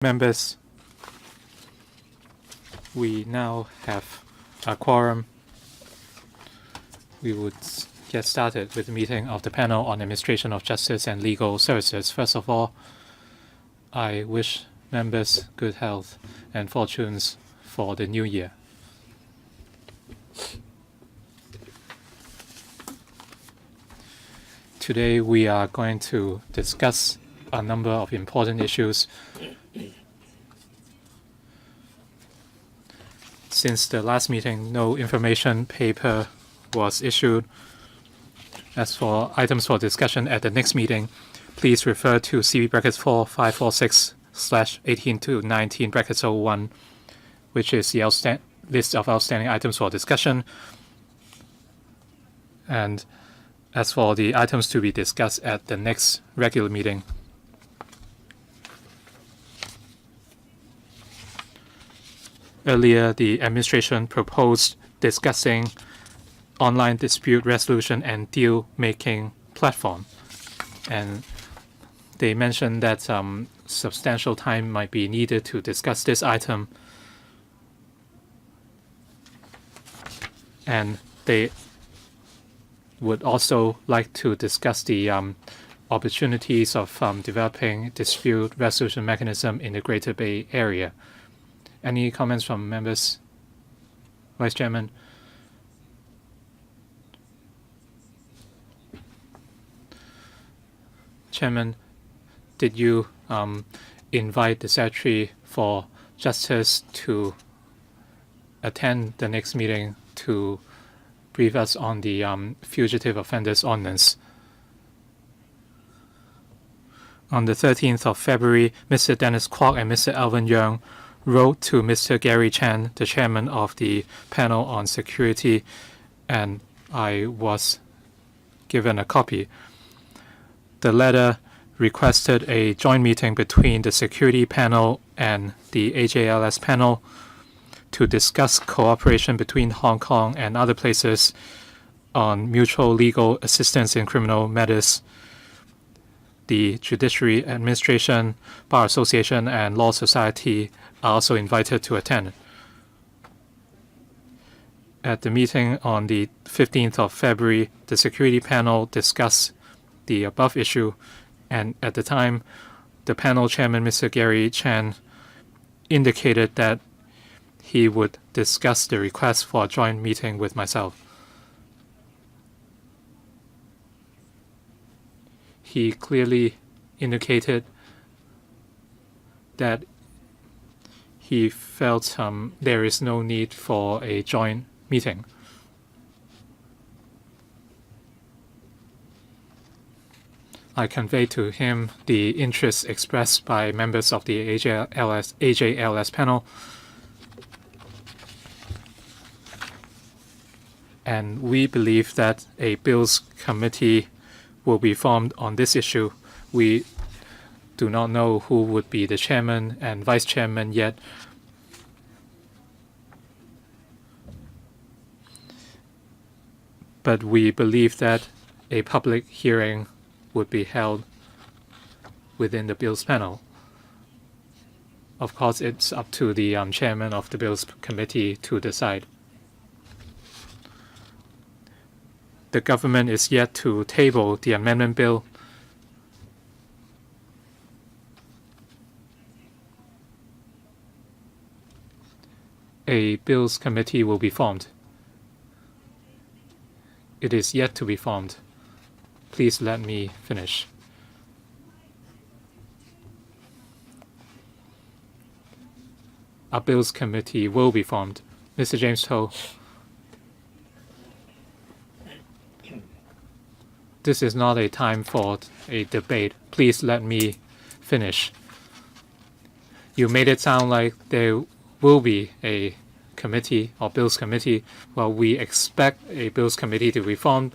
Members, we now have a quorum. We would get started with the meeting of the panel on administration of justice and legal services. First of all, I wish members good health and fortunes for the new year. Today we are going to discuss a number of important issues. Since the last meeting, no information paper was issued. As for items for discussion at the next meeting, please refer to CB brackets 4546/18 to 19 brackets 01, which is the list of outstanding items for discussion. And as for the items to be discussed at the next regular meeting, earlier, the administration proposed discussing online dispute resolution and deal-making platform. And they mentioned that substantial time might be needed to discuss this item. And they would also like to discuss the opportunities of developing dispute resolution mechanism in the Greater Bay Area. Any comments from members? Vice Chairman? Chairman, did you invite the Secretary for Justice to attend the next meeting to brief us on the Fugitive Offenders Ordinance? On the 13th of February, Mr. Dennis Kwok and Mr. Alvin Yeung wrote to Mr. Gary Chan, the chairman of the panel on security, and I was given a copy. The letter requested a joint meeting between the security panel and the AJLS panel to discuss cooperation between Hong Kong and other places on mutual legal assistance in criminal matters. The Judiciary Administration, Bar Association, and Law Society are also invited to attend. At the meeting on the 15th of February, the security panel discussed the above issue, and at the time, the panel chairman, Mr. Gary Chan, indicated that he would discuss the request for a joint meeting with myself. He clearly indicated that he felt there is no need for a joint meeting. I conveyed to him the interest expressed by members of the AJLS panel, and we believe that a bills committee will be formed on this issue. We do not know who would be the chairman and vice chairman yet. But we believe that a public hearing would be held within the bills panel. Of course, it's up to the chairman of the bills committee to decide. The government is yet to table the amendment bill. A bills committee will be formed. It is yet to be formed. Please let me finish. A bills committee will be formed. Mr. James Ho. This is not a time for a debate. Please let me finish. You made it sound like there will be a committee or bills committee. Well, we expect a bills committee to be formed.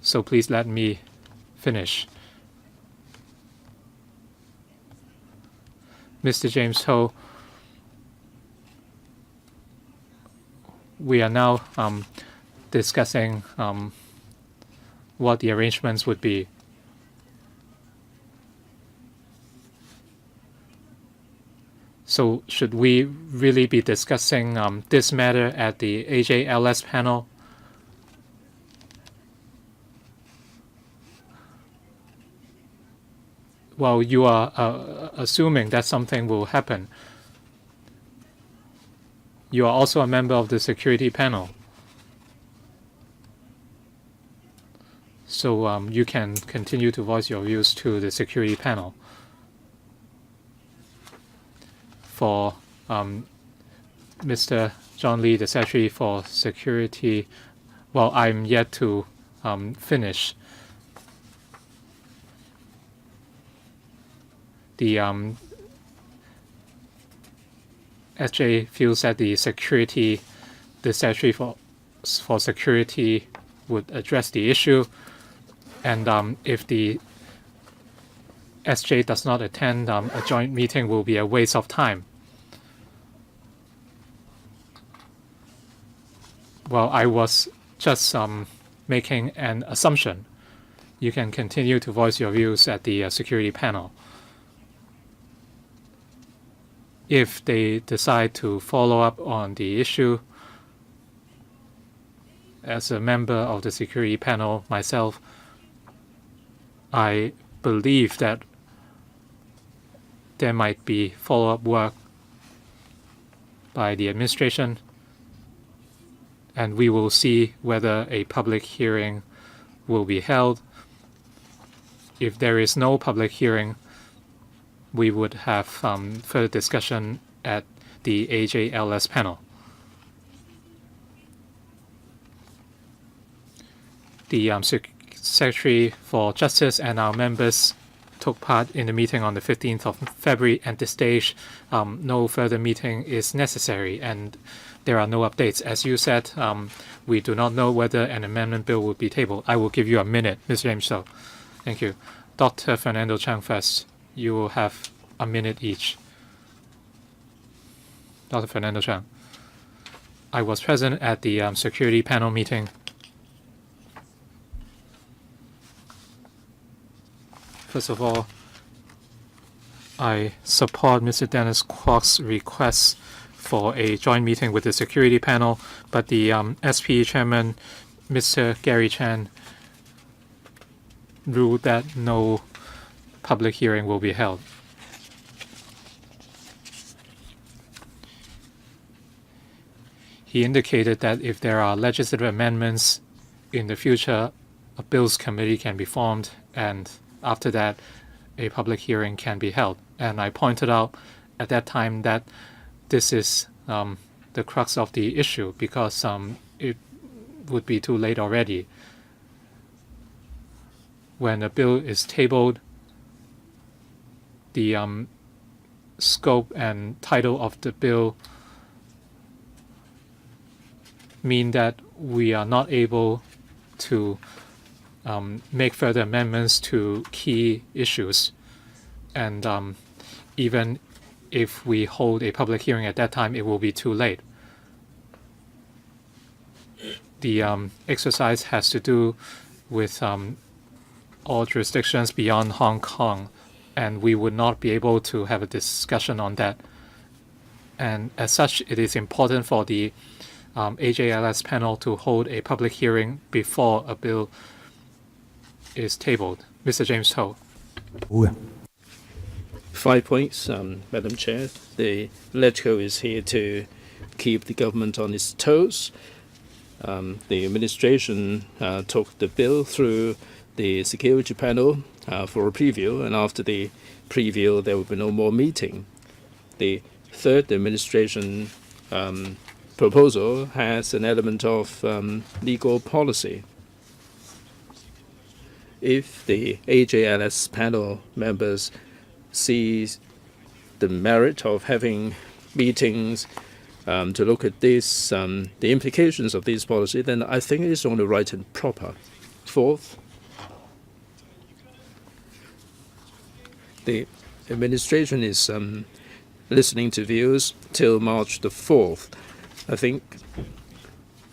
So please let me finish. Mr. James Ho, we are now discussing what the arrangements would be. So should we really be discussing this matter at the AJLS panel? Well, you are assuming that something will happen. You are also a member of the security panel. So you can continue to voice your views to the security panel. For Mr. John Lee, the Secretary for Security, well, I'm yet to finish. The SJ feels that the Secretary for Security would address the issue, and if the SJ does not attend, a joint meeting will be a waste of time. Well, I was just making an assumption. You can continue to voice your views at the security panel. If they decide to follow up on the issue, as a member of the security panel myself, I believe that there might be follow-up work by the administration, and we will see whether a public hearing will be held. If there is no public hearing, we would have further discussion at the AJLS panel. The Secretary for Justice and our members took part in the meeting on the 15th of February. At this stage, no further meeting is necessary, and there are no updates. As you said, we do not know whether an amendment bill will be tabled. I will give you a minute, Mr. James. So, thank you. Dr. Fernando Chang first. You will have a minute each. Dr. Fernando Chang. I was present at the security panel meeting. First of all, I support Mr. Dennis Kwok's request for a joint meeting with the security panel, but the SP chairman, Mr. Gary Chan, ruled that no public hearing will be held. He indicated that if there are legislative amendments in the future, a bills committee can be formed, and after that, a public hearing can be held. And I pointed out at that time that this is the crux of the issue, because it would be too late already. When a bill is tabled, the scope and title of the bill mean that we are not able to make further amendments to key issues. And even if we hold a public hearing at that time, it will be too late. The exercise has to do with all jurisdictions beyond Hong Kong, and we would not be able to have a discussion on that. And as such, it is important for the AJLS panel to hold a public hearing before a bill is tabled. Mr. James Ho. 5 points, Madam Chair. The LegCo is here to keep the government on its toes. The administration took the bill through the security panel for a preview, and after the preview, there will be no more meeting. The third administration proposal has an element of legal policy. If the AJLS panel members see the merit of having meetings to look at this, the implications of this policy, then I think it is only right and proper. Fourth, the administration is listening to views till March the 4th. I think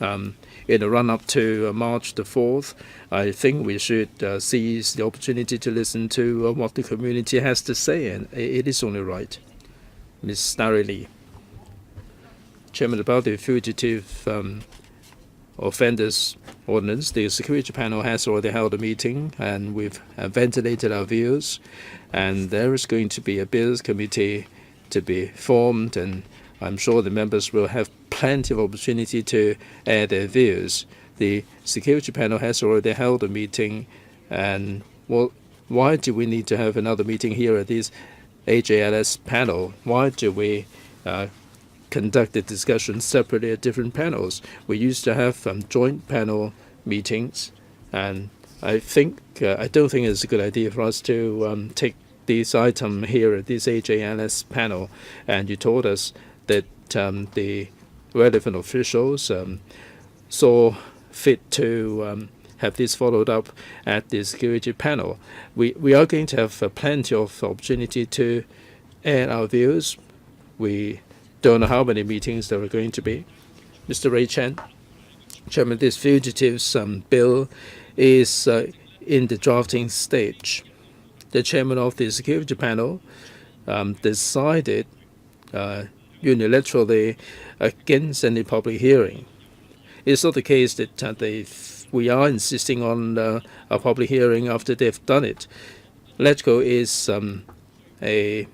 in the run-up to March the 4th, I think we should seize the opportunity to listen to what the community has to say, and it is only right. Ms. Starry Lee. Chairman, about the fugitive offenders ordinance, the security panel has already held a meeting, and we've ventilated our views, and there is going to be a bills committee to be formed, and I'm sure the members will have plenty of opportunity to air their views. The security panel has already held a meeting, and well, why do we need to have another meeting here at this AJLS panel? Why do we conduct the discussion separately at different panels? We used to have joint panel meetings, and I don't think it's a good idea for us to take this item here at this AJLS panel. And you told us that the relevant officials saw fit to have this followed up at the security panel. We are going to have plenty of opportunity to air our views. We don't know how many meetings there are going to be. Mr. Ray Chen, Chairman, this fugitives bill is in the drafting stage. The chairman of the security panel decided unilaterally against any public hearing. It's not the case that we are insisting on a public hearing after they've done it. LegCo is a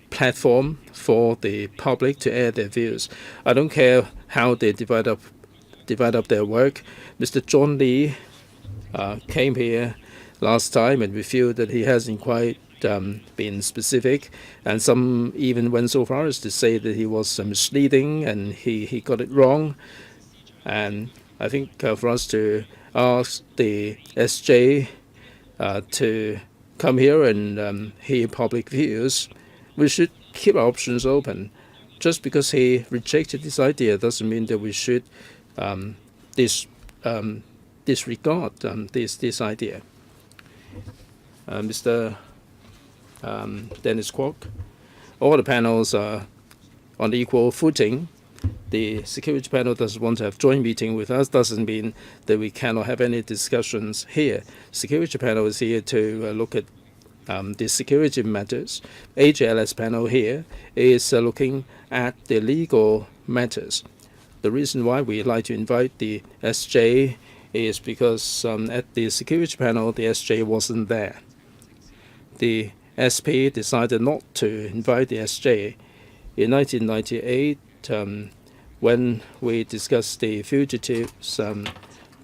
platform for the public to air their views. I don't care how they divide up their work. Mr. John Lee came here last time, and we feel that he hasn't quite been specific, and some even went so far as to say that he was misleading and he got it wrong. And I think for us to ask the SJ to come here and hear public views, we should keep our options open. Just because he rejected this idea doesn't mean that we should disregard this idea. Mr. Dennis Kwok, all the panels are on equal footing. The security panel doesn't want to have joint meeting with us, doesn't mean that we cannot have any discussions here. Security panel is here to look at the security matters. AJLS panel here is looking at the legal matters. The reason why we like to invite the SJ is because at the security panel, the SJ wasn't there. The SP decided not to invite the SJ. In 1998, when we discussed the fugitives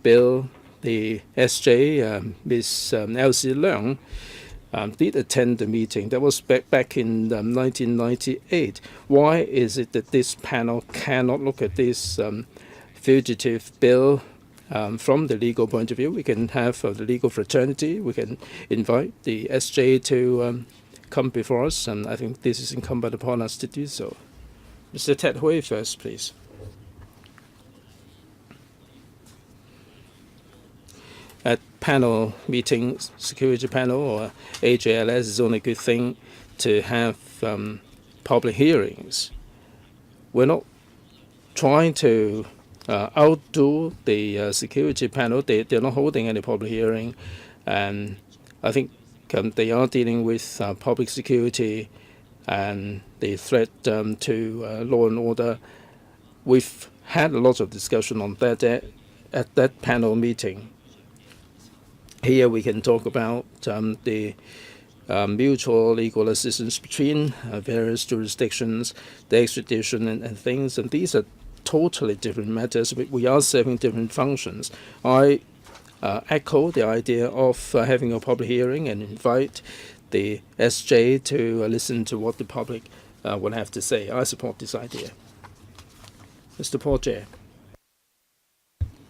bill, the SJ, Ms. Elsie Leung, did attend the meeting. That was back in 1998. Why is it that this panel cannot look at this fugitive bill from the legal point of view? We can have the legal fraternity. We can invite the SJ to come before us, and I think this is incumbent upon us to do so. Mr. Ted Hui first, please. At panel meetings, security panel or AJLS, is only a good thing to have public hearings. We're not trying to outdo the security panel. They're not holding any public hearing, and I think they are dealing with public security and the threat to law and order. We've had a lot of discussion on that at that panel meeting. Here we can talk about the mutual legal assistance between various jurisdictions, the extradition and things, and these are totally different matters. We are serving different functions. I echo the idea of having a public hearing and invite the SJ to listen to what the public will have to say. I support this idea. Mr. Paul Chair.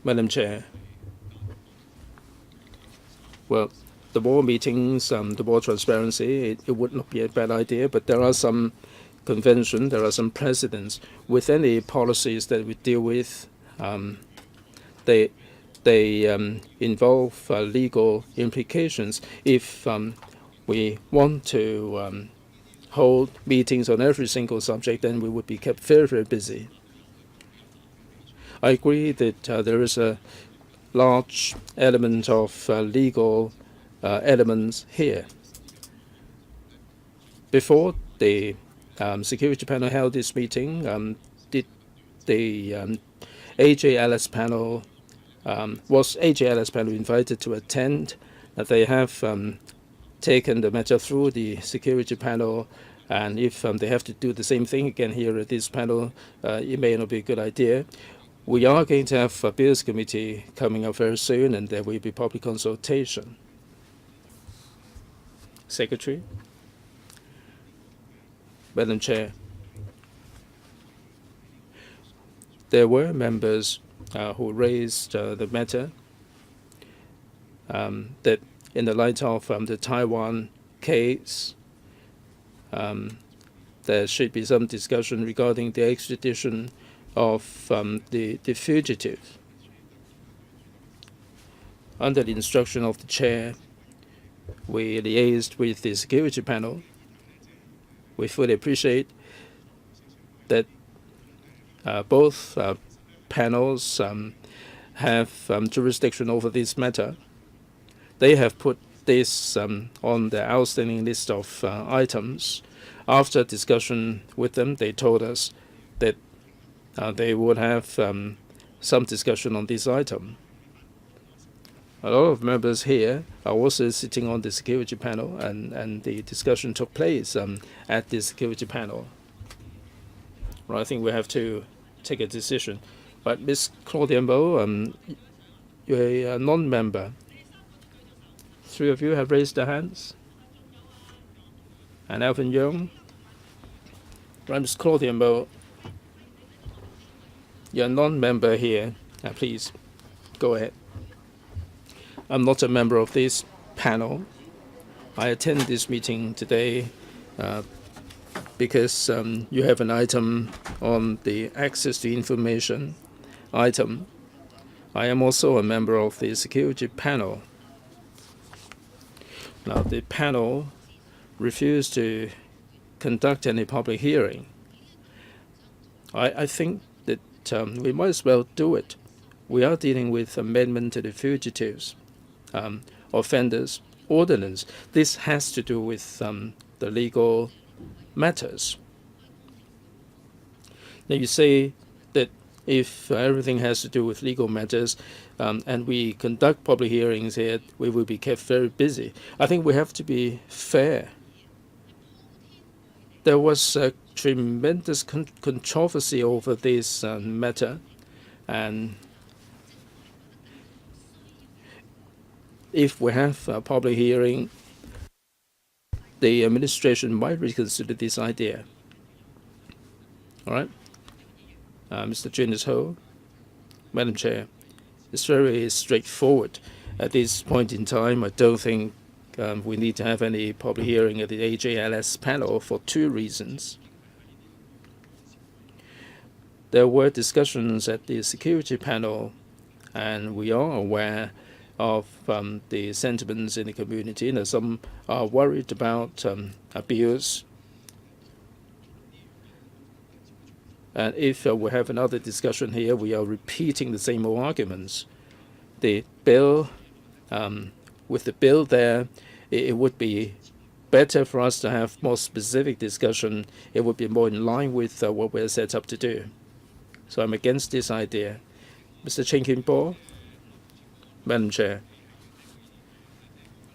Madam Chair. Well, the more meetings, the more transparency, it would not be a bad idea, but there are some conventions, there are some precedents. With any policies that we deal with, they involve legal implications. If we want to hold meetings on every single subject, then we would be kept very, very busy. I agree that there is a large element of legal elements here. Before the Security Panel held this meeting, did the AJLS panel was AJLS panel invited to attend? They have taken the matter through the Security Panel, and if they have to do the same thing again here at this panel, it may not be a good idea. We are going to have a Bills Committee coming up very soon, and there will be public consultation. Secretary? Madam Chair, there were members who raised the matter that in the light of the Taiwan case, there should be some discussion regarding the extradition of the fugitive. Under the instruction of the chair, we liaised with the Security Panel. We fully appreciate that both panels have jurisdiction over this matter. They have put this on the outstanding list of items. After discussion with them, they told us that they would have some discussion on this item. A lot of members here are also sitting on the Security Panel, and the discussion took place at the Security Panel. Well, I think we have to take a decision. But Ms. Claudia Mo, you're a non-member. 3 of you have raised their hands. And Alvin Young. Right, Ms. Claudia Mo, you're a non-member here. Please, go ahead. I'm not a member of this panel. I attend this meeting today because you have an item on the access to information item. I am also a member of the Security Panel. Now, the panel refused to conduct any public hearing. I think that we might as well do it. We are dealing with amendment to the fugitives offenders ordinance. This has to do with the legal matters. Now you say that if everything has to do with legal matters and we conduct public hearings here, we will be kept very busy. I think we have to be fair. There was a tremendous controversy over this matter, and if we have a public hearing, the administration might reconsider this idea. All right? Mr. Junius Ho, Madam Chair, it's very straightforward. At this point in time, I don't think we need to have any public hearing at the AJLS panel for 2 reasons. There were discussions at the Security Panel, and we are aware of the sentiments in the community. Now, some are worried about abuse. And if we have another discussion here, we are repeating the same old arguments. The bill, with the bill there, it would be better for us to have more specific discussion. It would be more in line with what we're set up to do. So I'm against this idea. Mr. Chen Kin-po, Madam Chair,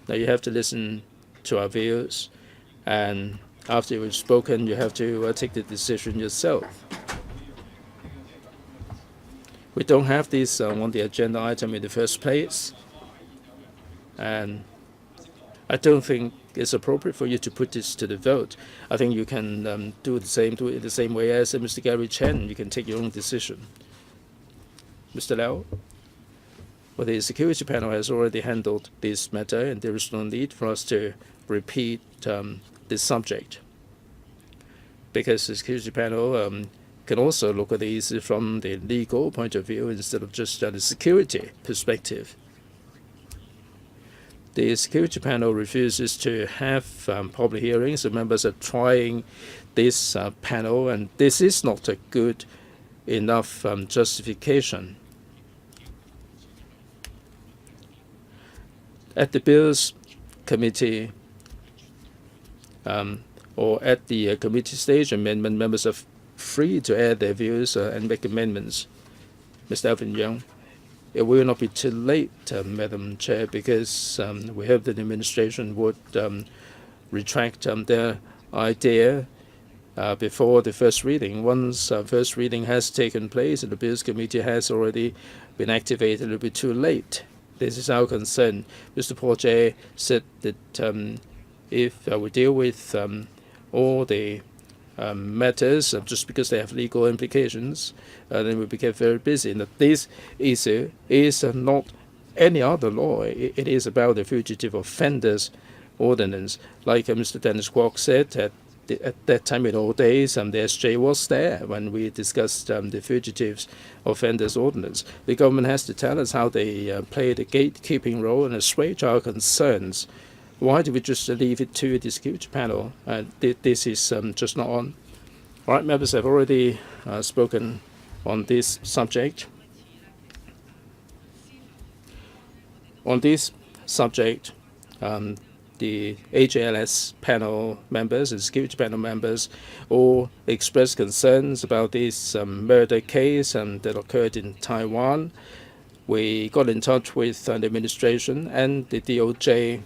now you have to listen to our views, and after you've spoken, you have to take the decision yourself. We don't have this on the agenda item in the first place, and I don't think it's appropriate for you to put this to the vote. I think you can do it the same way as Mr. Gary Chen. You can take your own decision. Mr. Lau? Well, the Security Panel has already handled this matter, and there is no need for us to repeat this subject, because the Security Panel can also look at these from the legal point of view instead of just the security perspective. The Security Panel refuses to have public hearings. The members are trying this panel, and this is not a good enough justification. At the Bills Committee, or at the committee stage, amendment members are free to add their views and make amendments. Mr. Alvin Young, it will not be too late, Madam Chair, because we hope that the administration would retract their idea before the first reading. Once first reading has taken place and the Bills Committee has already been activated, it will be too late. This is our concern. Mr. Paul Jay said that if we deal with all the matters just because they have legal implications, then we become very busy. And this issue is not any other law. It is about the Fugitive Offenders Ordinance. Like Mr. Dennis Kwok said, at that time in old days, the SJ was there when we discussed the Fugitives Offenders Ordinance. The government has to tell us how they play the gatekeeping role and assuage our concerns. Why do we just leave it to the security panel? This is just not on. All right, members have already spoken on this subject. On this subject, the AJLS panel members and security panel members all expressed concerns about this murder case that occurred in Taiwan. We got in touch with the administration and the DOJ.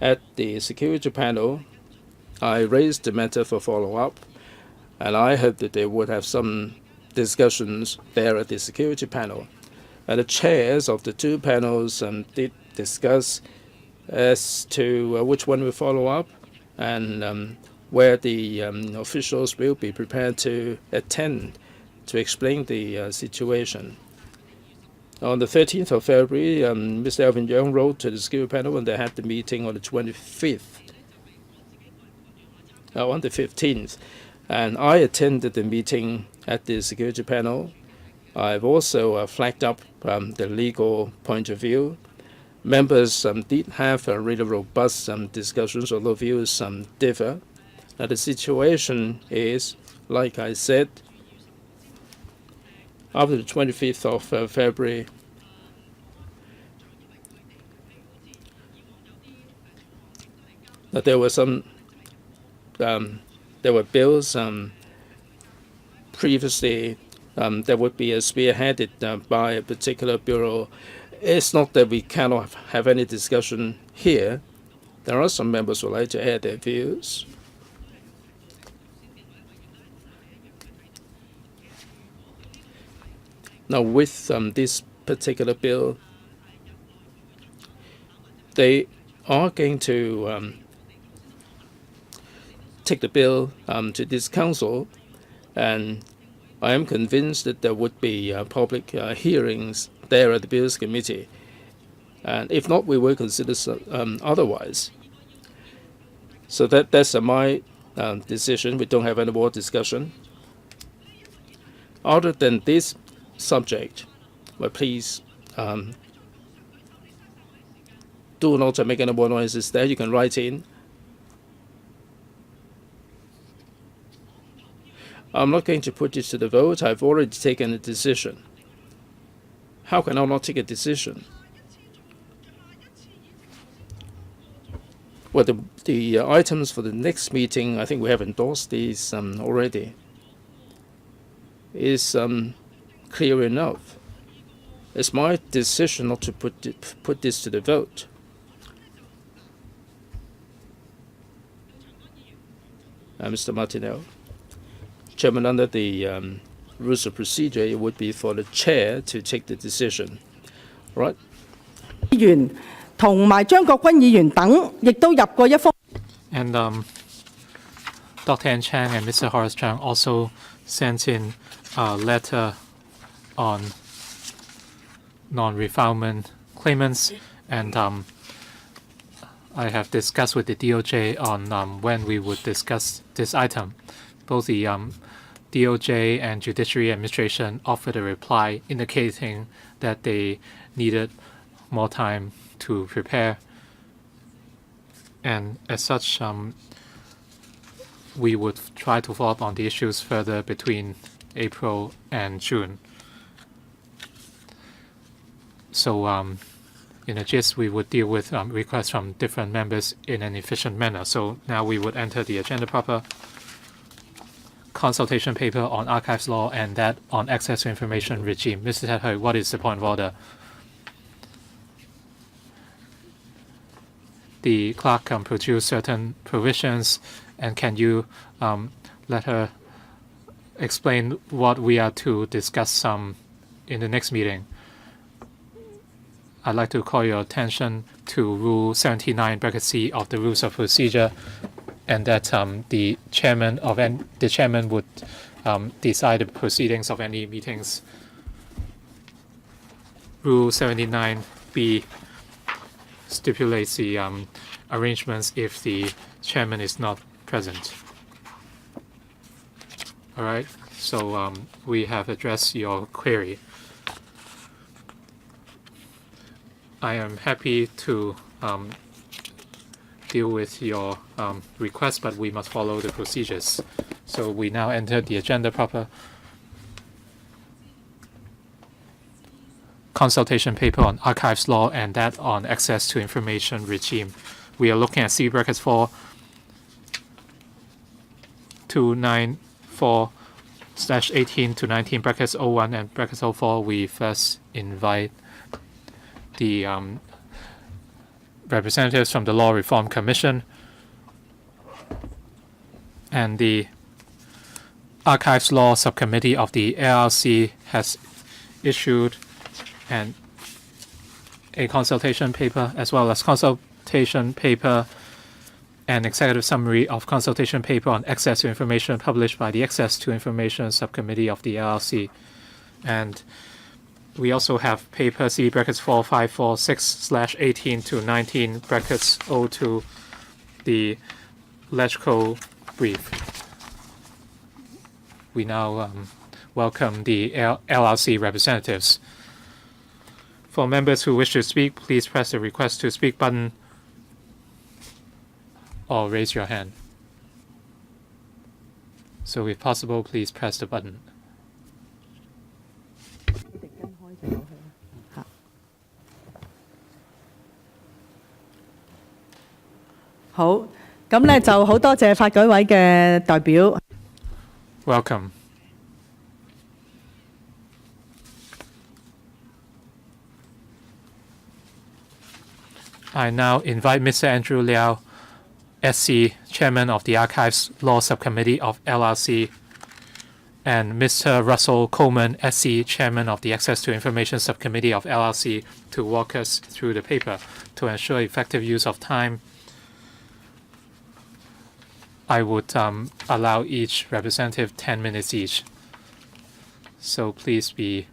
At the security panel, I raised the matter for follow-up, and I hope that they would have some discussions there at the security panel. And the chairs of the two panels did discuss as to which one will follow up and where the officials will be prepared to attend to explain the situation. On the 13th of February, Mr. Alvin Young wrote to the security panel when they had the meeting on the 25th, on the 15th, and I attended the meeting at the security panel. I've also flagged up the legal point of view. Members did have really robust discussions, although views differ. Now, the situation is, like I said, after the 25th of February, that there were bills previously that would be spearheaded by a particular bureau. It's not that we cannot have any discussion here. There are some members who would like to add their views. Now, with this particular bill, they are going to take the bill to this council, and I am convinced that there would be public hearings there at the Bills Committee. And if not, we will consider otherwise. So that's my decision. We don't have any more discussion. Other than this subject, well, please do not make any more noises there. You can write in. I'm not going to put this to the vote. I've already taken a decision. How can I not take a decision? Well, the items for the next meeting, I think we have endorsed these already, is clear enough. It's my decision not to put this to the vote. Mr. Martinell, Chairman, under the rules of procedure, it would be for the chair to take the decision. Right? And Dr. Ann Chang and Mr. Horace Chang also sent in a letter on non-refoulement claimants, and I have discussed with the DOJ on when we would discuss this item. Both the DOJ and Judiciary Administration offered a reply indicating that they needed more time to prepare, and as such, we would try to follow up on the issues further between April and June. So in a gist, we would deal with requests from different members in an efficient manner. So now we would enter the agenda proper. Consultation paper on archives law and that on access to information regime. Mr. Ted Hui, what is the point of order? The clerk produced certain provisions, and can you let her explain what we are to discuss in the next meeting? I'd like to call your attention to Rule 79, bracket C of the Rules of Procedure, and that the chairman would decide the proceedings of any meetings. Rule 79B stipulates the arrangements if the chairman is not present. All right, so we have addressed your query. I am happy to deal with your request, but we must follow the procedures. So we now enter the agenda proper. Consultation paper on archives law and that on access to information regime. We are looking at C brackets 4 294/18 to 19 brackets 01 and brackets 04. We first invite the representatives from the Law Reform Commission, and the Archives Law Subcommittee of the LRC has issued a consultation paper, as well as consultation paper and executive summary of consultation paper on access to information published by the Access to Information Subcommittee of the LRC. And we also have paper C brackets 4546/18 to 19 brackets 02, the LegCo brief. We now welcome the LRC representatives. For members who wish to speak, please press the request to speak button or raise your hand. So if possible, please press the button. 好，咁咧就好多謝法改委嘅代表。Welcome. I now invite Mr. Andrew Liao, SC, Chairman of the Archives Law Subcommittee of LRC, and Mr. Russell Coleman, SC, Chairman of the Access to Information Subcommittee of LRC, to walk us through the paper. To ensure effective use of time, I would allow each representative 10 minutes each. So please be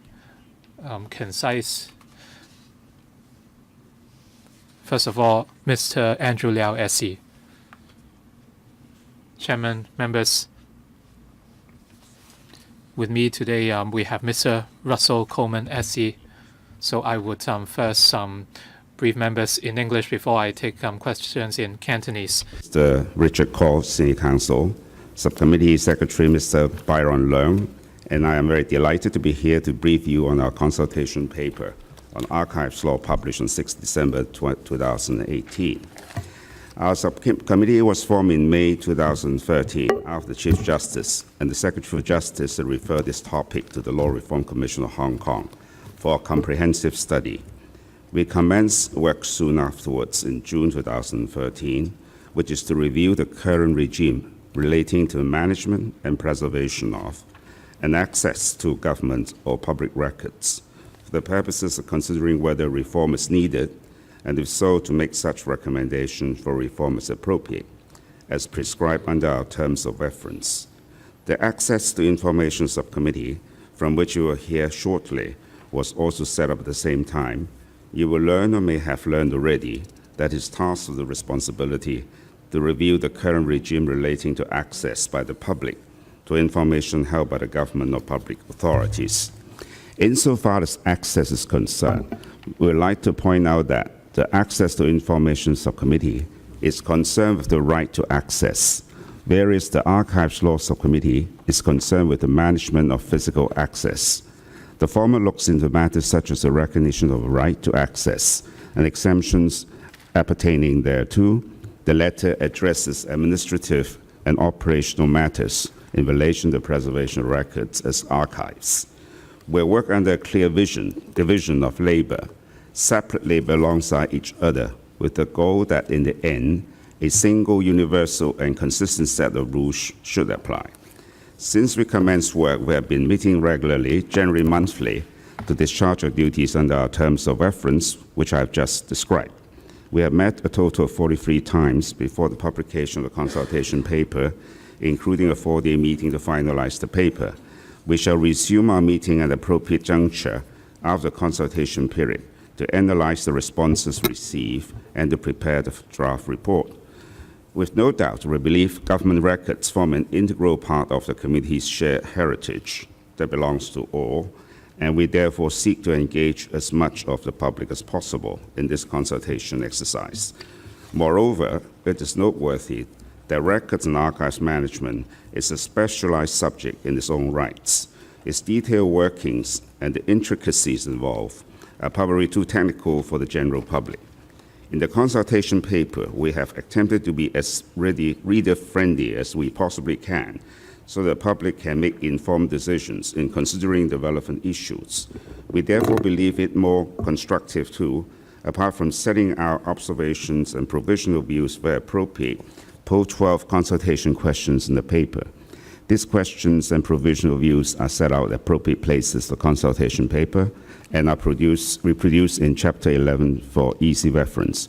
concise. First of all, Mr. Andrew Liao, SC. Chairman, members, with me today we have Mr. Russell Coleman, SC. So I would first brief members in English before I take questions in Cantonese. Mr. Richard Cole, Senior Counsel, Subcommittee Secretary Mr. Byron Leung, and I am very delighted to be here to brief you on our consultation paper on archives law published on 6 December 2018. Our subcommittee was formed in May 2013 after the Chief Justice and the Secretary of Justice referred this topic to the Law Reform Commission of Hong Kong for a comprehensive study. We commenced work soon afterwards in June 2013, which is to review the current regime relating to management and preservation of and access to government or public records for the purposes of considering whether reform is needed, and if so, to make such recommendation for reform as appropriate, as prescribed under our terms of reference. The Access to Information Subcommittee, from which you will hear shortly, was also set up at the same time. You will learn or may have learned already that it's tasked with the responsibility to review the current regime relating to access by the public to information held by the government or public authorities. Insofar as access is concerned, we would like to point out that the Access to Information Subcommittee is concerned with the right to access, whereas the Archives Law Subcommittee is concerned with the management of physical access. The former looks into matters such as the recognition of a right to access and exemptions appertaining thereto. The letter addresses administrative and operational matters in relation to preservation of records as archives. We work under a clear division of labor, separate labor alongside each other, with the goal that in the end, a single, universal, and consistent set of rules should apply. Since we commenced work, we have been meeting regularly, generally monthly, to discharge our duties under our terms of reference, which I have just described. We have met a total of 43 times before the publication of the consultation paper, including a 4-day meeting to finalize the paper. We shall resume our meeting at appropriate juncture after the consultation period to analyze the responses received and to prepare the draft report. With no doubt, we believe government records form an integral part of the community's shared heritage that belongs to all, and we therefore seek to engage as much of the public as possible in this consultation exercise. Moreover, it is noteworthy that records and archives management is a specialized subject in its own rights. Its detailed workings and the intricacies involved are probably too technical for the general public. In the consultation paper, we have attempted to be as reader-friendly as we possibly can, so the public can make informed decisions in considering the relevant issues. We therefore believe it more constructive to, apart from setting our observations and provisional views where appropriate, post 12 consultation questions in the paper. These questions and provisional views are set out at appropriate places for consultation paper and are reproduced in Chapter 11 for easy reference.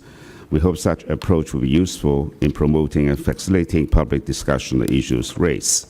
We hope such approach will be useful in promoting and facilitating public discussion on the issues raised.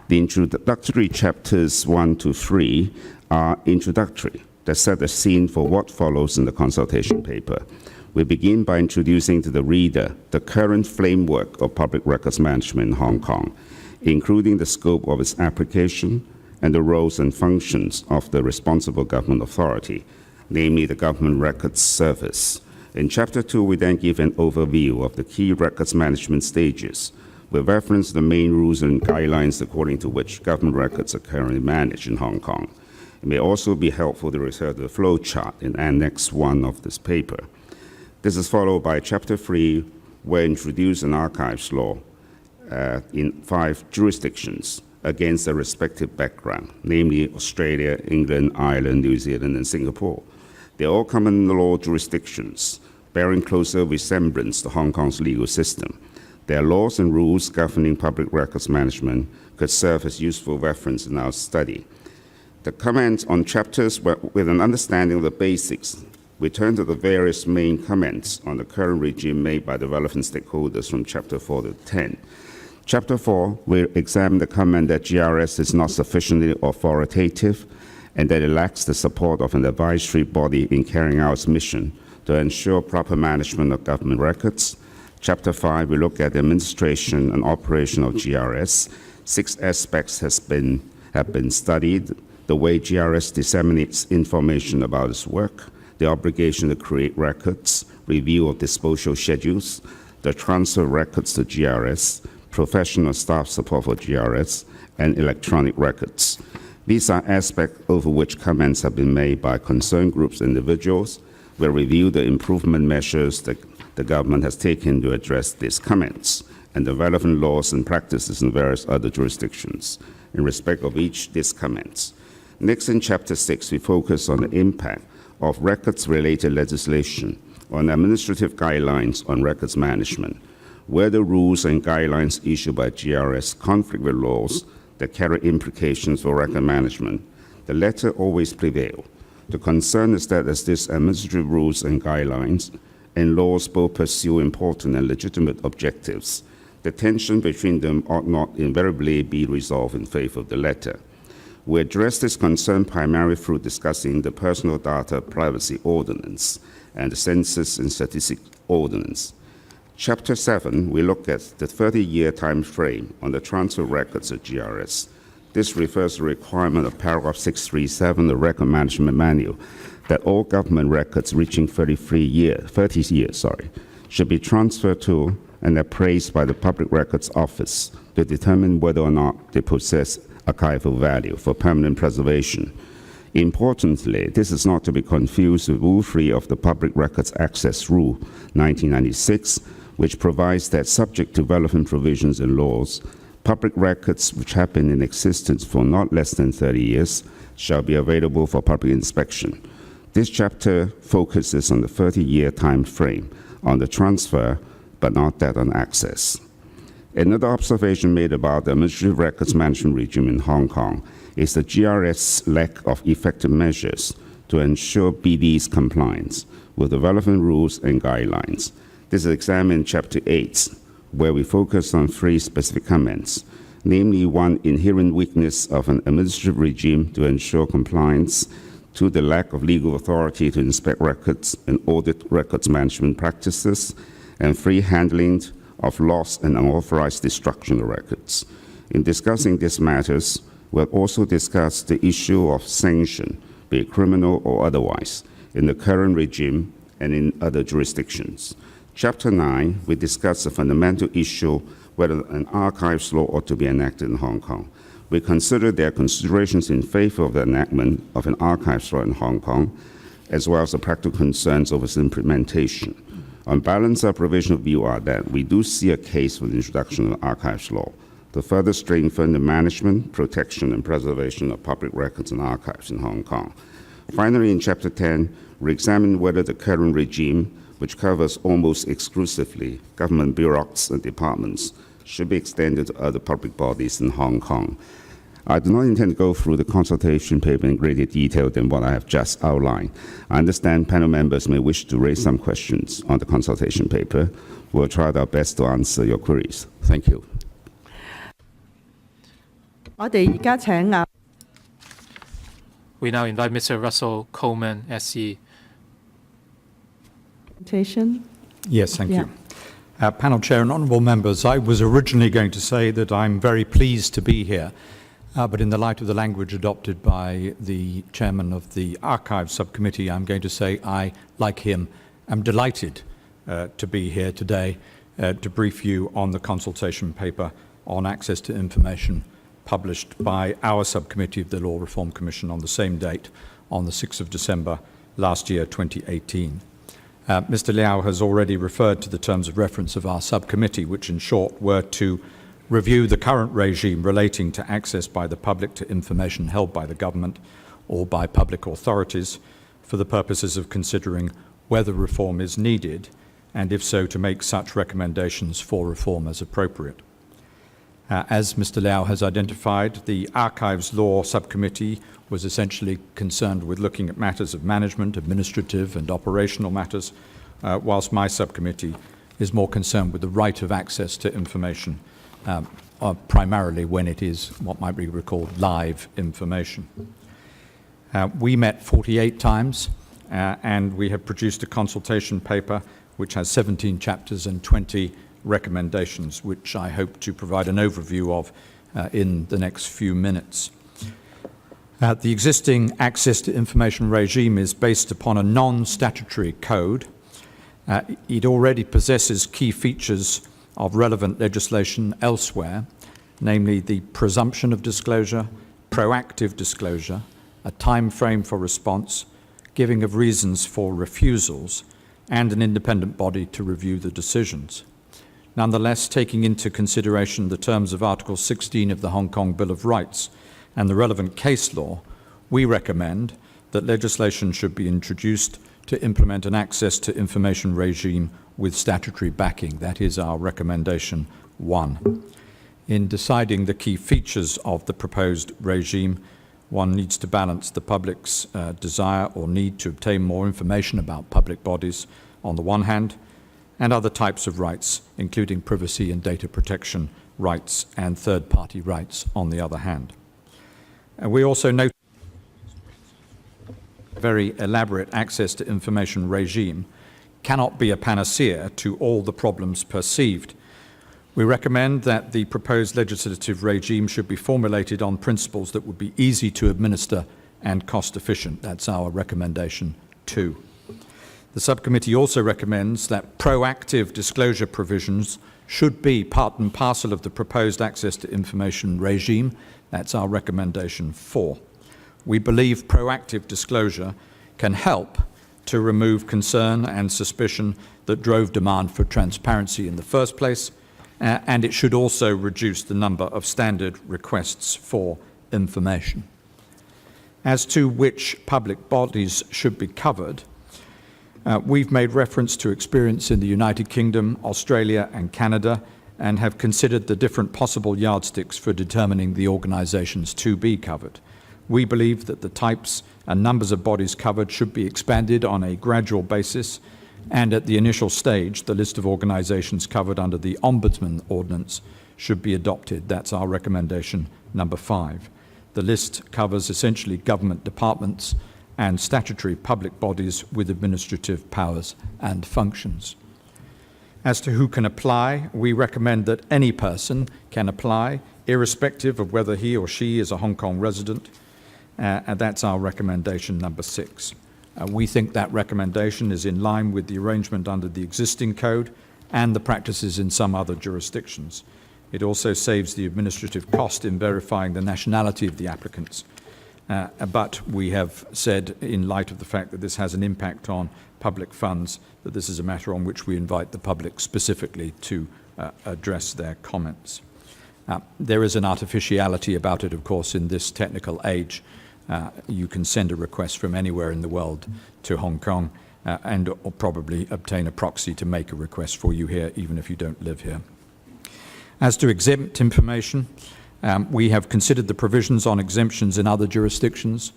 The introductory chapters 1 to 3 are introductory that set the scene for what follows in the consultation paper. We begin by introducing to the reader the current framework of public records management in Hong Kong, including the scope of its application and the roles and functions of the responsible government authority, namely the Government Records Service. In Chapter 2, we then give an overview of the key records management stages, with reference to the main rules and guidelines according to which government records are currently managed in Hong Kong. It may also be helpful to refer to the flow chart in Annex 1 of this paper. This is followed by Chapter 3, where we introduce an archives law in 5 jurisdictions against their respective background, namely Australia, England, Ireland, New Zealand, and Singapore. They are all common law jurisdictions, bearing closer resemblance to Hong Kong's legal system. Their laws and rules governing public records management could serve as useful reference in our study. The comments on chapters with an understanding of the basics, we turn to the various main comments on the current regime made by the relevant stakeholders from Chapter 4 to 10. Chapter 4 will examine the comment that GRS is not sufficiently authoritative and that it lacks the support of an advisory body in carrying out its mission to ensure proper management of government records. Chapter 5 will look at the administration and operation of GRS. 6 aspects have been studied: the way GRS disseminates information about its work, the obligation to create records, review of disposal schedules, the transfer of records to GRS, professional staff support for GRS, and electronic records. These are aspects over which comments have been made by concerned groups and individuals. We'll review the improvement measures that the government has taken to address these comments and the relevant laws and practices in various other jurisdictions in respect of each of these comments. Next, in Chapter 6, we focus on the impact of records-related legislation on administrative guidelines on records management, where the rules and guidelines issued by GRS conflict with laws that carry implications for record management. The latter always prevail. The concern is that as these administrative rules and guidelines and laws both pursue important and legitimate objectives, the tension between them ought not invariably be resolved in favor of the latter. We address this concern primarily through discussing the Personal Data Privacy Ordinance and the Census and Statistics Ordinance. Chapter 7, we look at the 30-year time frame on the transfer of records of GRS. This refers to the requirement of paragraph 637 of the Record Management Manual that all government records reaching 30 years should be transferred to and appraised by the Public Records Office to determine whether or not they possess archival value for permanent preservation. Importantly, this is not to be confused with Rule 3 of the Public Records Access Rule 1996, which provides that subject to relevant provisions and laws, public records which have been in existence for not less than 30 years shall be available for public inspection. This chapter focuses on the 30-year time frame on the transfer, but not that on access. Another observation made about the administrative records management regime in Hong Kong is the GRS lack of effective measures to ensure BD's compliance with the relevant rules and guidelines. This is examined in Chapter 8, where we focus on 3 specific comments, namely 1, inherent weakness of an administrative regime to ensure compliance, 2, the lack of legal authority to inspect records and audit records management practices, and 3, handling of lost and unauthorized destruction of records. In discussing these matters, we'll also discuss the issue of sanction, be it criminal or otherwise, in the current regime and in other jurisdictions. Chapter 9, we discuss the fundamental issue whether an archives law ought to be enacted in Hong Kong. We consider there are considerations in favor of the enactment of an archives law in Hong Kong, as well as the practical concerns over its implementation. On balance, our provisional view are that we do see a case for the introduction of an archives law to further strengthen the management, protection, and preservation of public records and archives in Hong Kong. Finally, in Chapter 10, we examine whether the current regime, which covers almost exclusively government bureaucrats and departments, should be extended to other public bodies in Hong Kong. I do not intend to go through the consultation paper in greater detail than what I have just outlined. I understand panel members may wish to raise some questions on the consultation paper. We'll try our best to answer your queries. Thank you. 我哋而家請We now invite Mr. Russell Coleman, SC. Yes, thank Yeah. you. Panel Chair and honourable members, I was originally going to say that I'm very pleased to be here, but in the light of the language adopted by the chairman of the Archives Subcommittee, I'm going to say I, like him, am delighted to be here today to brief you on the consultation paper on access to information published by our subcommittee of the Law Reform Commission on the same date, on the 6th of December last year, 2018. Mr. Liao has already referred to the terms of reference of our subcommittee, which in short were to review the current regime relating to access by the public to information held by the government or by public authorities for the purposes of considering whether reform is needed, and if so, to make such recommendations for reform as appropriate. As Mr. Liao has identified, the Archives Law Subcommittee was essentially concerned with looking at matters of management, administrative and operational matters, whilst my subcommittee is more concerned with the right of access to information, primarily when it is what might be called live information. We met 48 times, and we have produced a consultation paper which has 17 chapters and 20 recommendations, which I hope to provide an overview of in the next few minutes. The existing access to information regime is based upon a non-statutory code. It already possesses key features of relevant legislation elsewhere, namely the presumption of disclosure, proactive disclosure, a time frame for response, giving of reasons for refusals, and an independent body to review the decisions. Nonetheless, taking into consideration the terms of Article 16 of the Hong Kong Bill of Rights and the relevant case law, we recommend that legislation should be introduced to implement an access to information regime with statutory backing. That is our recommendation 1. In deciding the key features of the proposed regime, one needs to balance the public's desire or need to obtain more information about public bodies on the one hand, and other types of rights, including privacy and data protection rights and third-party rights on the other hand. And we also note a very elaborate access to information regime cannot be a panacea to all the problems perceived. We recommend that the proposed legislative regime should be formulated on principles that would be easy to administer and cost-efficient. That's our recommendation 2. The subcommittee also recommends that proactive disclosure provisions should be part and parcel of the proposed access to information regime. That's our recommendation 4. We believe proactive disclosure can help to remove concern and suspicion that drove demand for transparency in the first place, and it should also reduce the number of standard requests for information. As to which public bodies should be covered, we've made reference to experience in the United Kingdom, Australia and Canada, and have considered the different possible yardsticks for determining the organisations to be covered. We believe that the types and numbers of bodies covered should be expanded on a gradual basis, and at the initial stage, the list of organisations covered under the Ombudsman Ordinance should be adopted. That's our recommendation number 5. The list covers essentially government departments and statutory public bodies with administrative powers and functions. As to who can apply, we recommend that any person can apply, irrespective of whether he or she is a Hong Kong resident, and that's our recommendation number 6. We think that recommendation is in line with the arrangement under the existing code and the practices in some other jurisdictions. It also saves the administrative cost in verifying the nationality of the applicants. But we have said, in light of the fact that this has an impact on public funds, that this is a matter on which we invite the public specifically to address their comments. There is an artificiality about it, of course, in this technical age. You can send a request from anywhere in the world to Hong Kong and or probably obtain a proxy to make a request for you here, even if you don't live here. As to exempt information, we have considered the provisions on exemptions in other jurisdictions,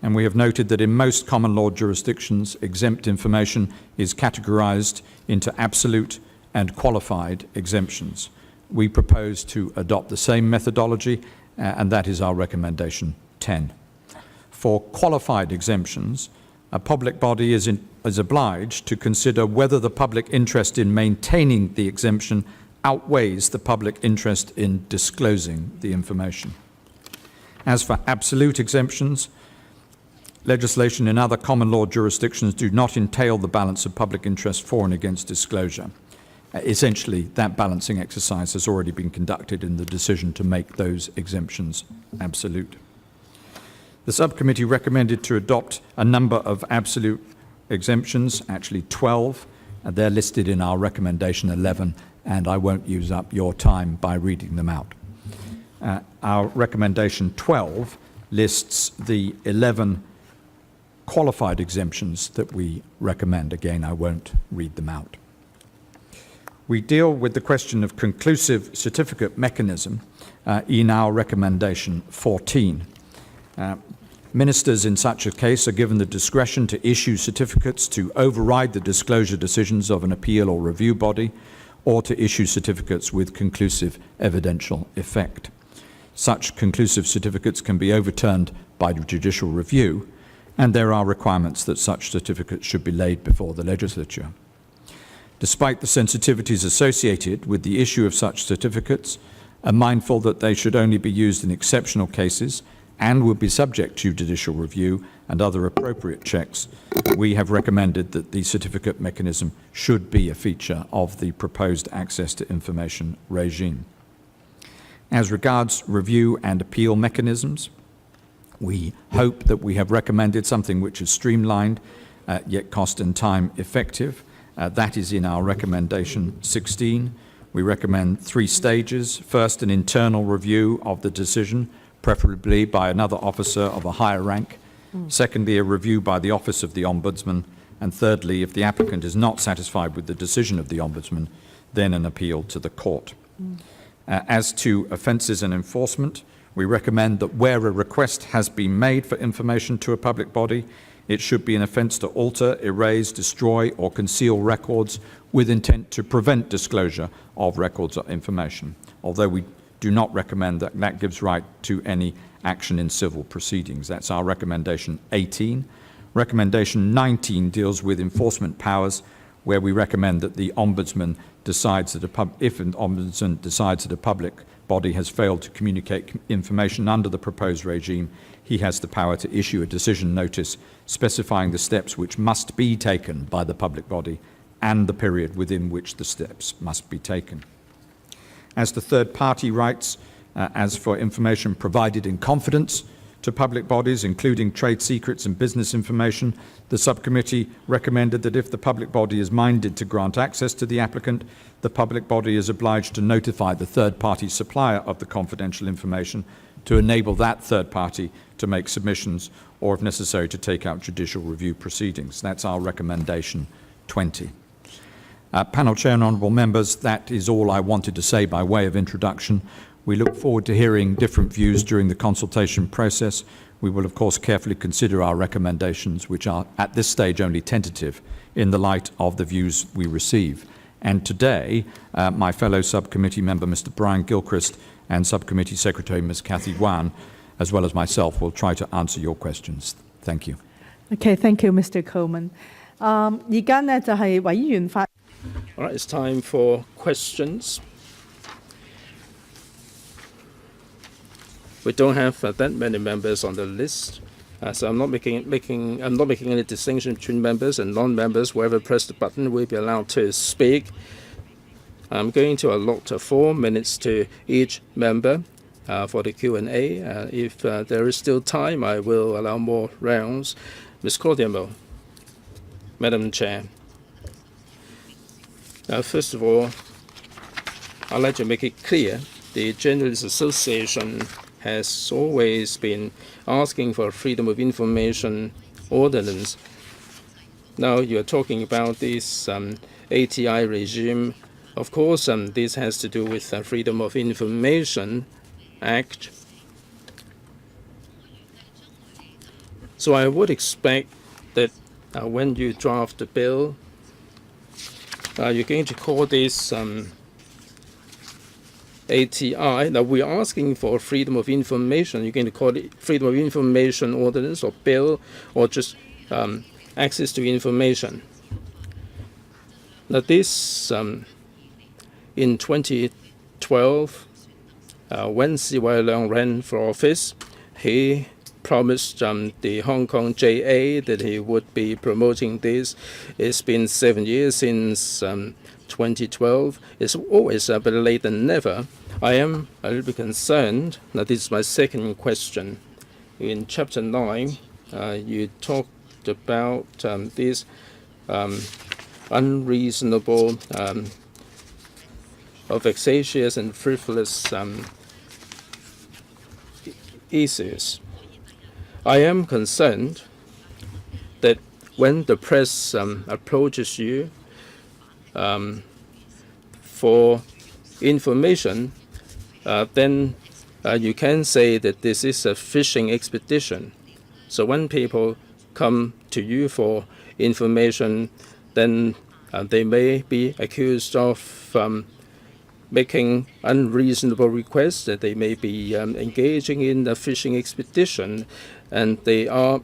and we have noted that in most common law jurisdictions, exempt information is categorized into absolute and qualified exemptions. We propose to adopt the same methodology, and that is our recommendation 10. For qualified exemptions, a public body is obliged to consider whether the public interest in maintaining the exemption outweighs the public interest in disclosing the information. As for absolute exemptions, legislation in other common law jurisdictions do not entail the balance of public interest for and against disclosure. Essentially, that balancing exercise has already been conducted in the decision to make those exemptions absolute. The subcommittee recommended to adopt a number of absolute exemptions, actually 12, and they're listed in our recommendation 11, and I won't use up your time by reading them out. Our recommendation 12 lists the 11 qualified exemptions that we recommend. Again, I won't read them out. We deal with the question of conclusive certificate mechanism in our recommendation 14. Ministers in such a case are given the discretion to issue certificates to override the disclosure decisions of an appeal or review body, or to issue certificates with conclusive evidential effect. Such conclusive certificates can be overturned by judicial review, and there are requirements that such certificates should be laid before the legislature. Despite the sensitivities associated with the issue of such certificates, are mindful that they should only be used in exceptional cases and will be subject to judicial review and other appropriate checks, we have recommended that the certificate mechanism should be a feature of the proposed access to information regime. As regards review and appeal mechanisms, we hope that we have recommended something which is streamlined, yet cost and time effective. That is in our recommendation 16. We recommend 3 stages. First, an internal review of the decision, preferably by another officer of a higher rank. Secondly, a review by the Office of the Ombudsman. And thirdly, if the applicant is not satisfied with the decision of the Ombudsman, then an appeal to the court. As to offences and enforcement, we recommend that where a request has been made for information to a public body, it should be an offence to alter, erase, destroy or conceal records with intent to prevent disclosure of records or information, although we do not recommend that that gives right to any action in civil proceedings. That's our recommendation 18. Recommendation 19 deals with enforcement powers, where we recommend that the Ombudsman decides that if an Ombudsman decides that a public body has failed to communicate information under the proposed regime, he has the power to issue a decision notice specifying the steps which must be taken by the public body and the period within which the steps must be taken. As to third-party rights, as for information provided in confidence to public bodies, including trade secrets and business information. The subcommittee recommended that if the public body is minded to grant access to the applicant, the public body is obliged to notify the third-party supplier of the confidential information to enable that third party to make submissions or, if necessary, to take out judicial review proceedings. That's our recommendation 20. Panel Chair and honourable members, that is all I wanted to say by way of introduction. We look forward to hearing different views during the consultation process. We will, of course, carefully consider our recommendations, which are at this stage only tentative, in the light of the views we receive. And today, my fellow subcommittee member, Mr. Brian Gilchrist, and subcommittee secretary, Ms. Cathy Wan, as well as myself, will try to answer your questions. Thank you. Okay, thank you, Mr. Coleman. 而家呢就係委員發。All right, it's time for questions. We don't have that many members on the list, so I'm not making any distinction between members and non-members. Whoever press the button will be allowed to speak. I'm going to allot 4 minutes to each member for the Q&A. If there is still time, I will allow more rounds. Ms. Claudia Mo, Madam Chair. First of all, I'd like to make it clear the Journalists Association has always been asking for a Freedom of Information ordinance. Now you're talking about this ATI regime. Of course, this has to do with the Freedom of Information Act. So I would expect that when you draft the bill, you're going to call this ATI. Now we're asking for freedom of information. You're going to call it Freedom of Information Ordinance or bill, or just access to information. Now this, in 2012, when Si Wai Leung ran for office, he promised the Hong Kong JA that he would be promoting this. It's been 7 years since 2012. It's always better late than never. I am a little bit concerned. Now, this is my second question. In Chapter 9, you talked about these unreasonable or vexatious and frivolous issues. I am concerned that when the press approaches you for information, then you can say that this is a fishing expedition. So when people come to you for information, then they may be accused of making unreasonable requests, that they may be engaging in a fishing expedition, and they are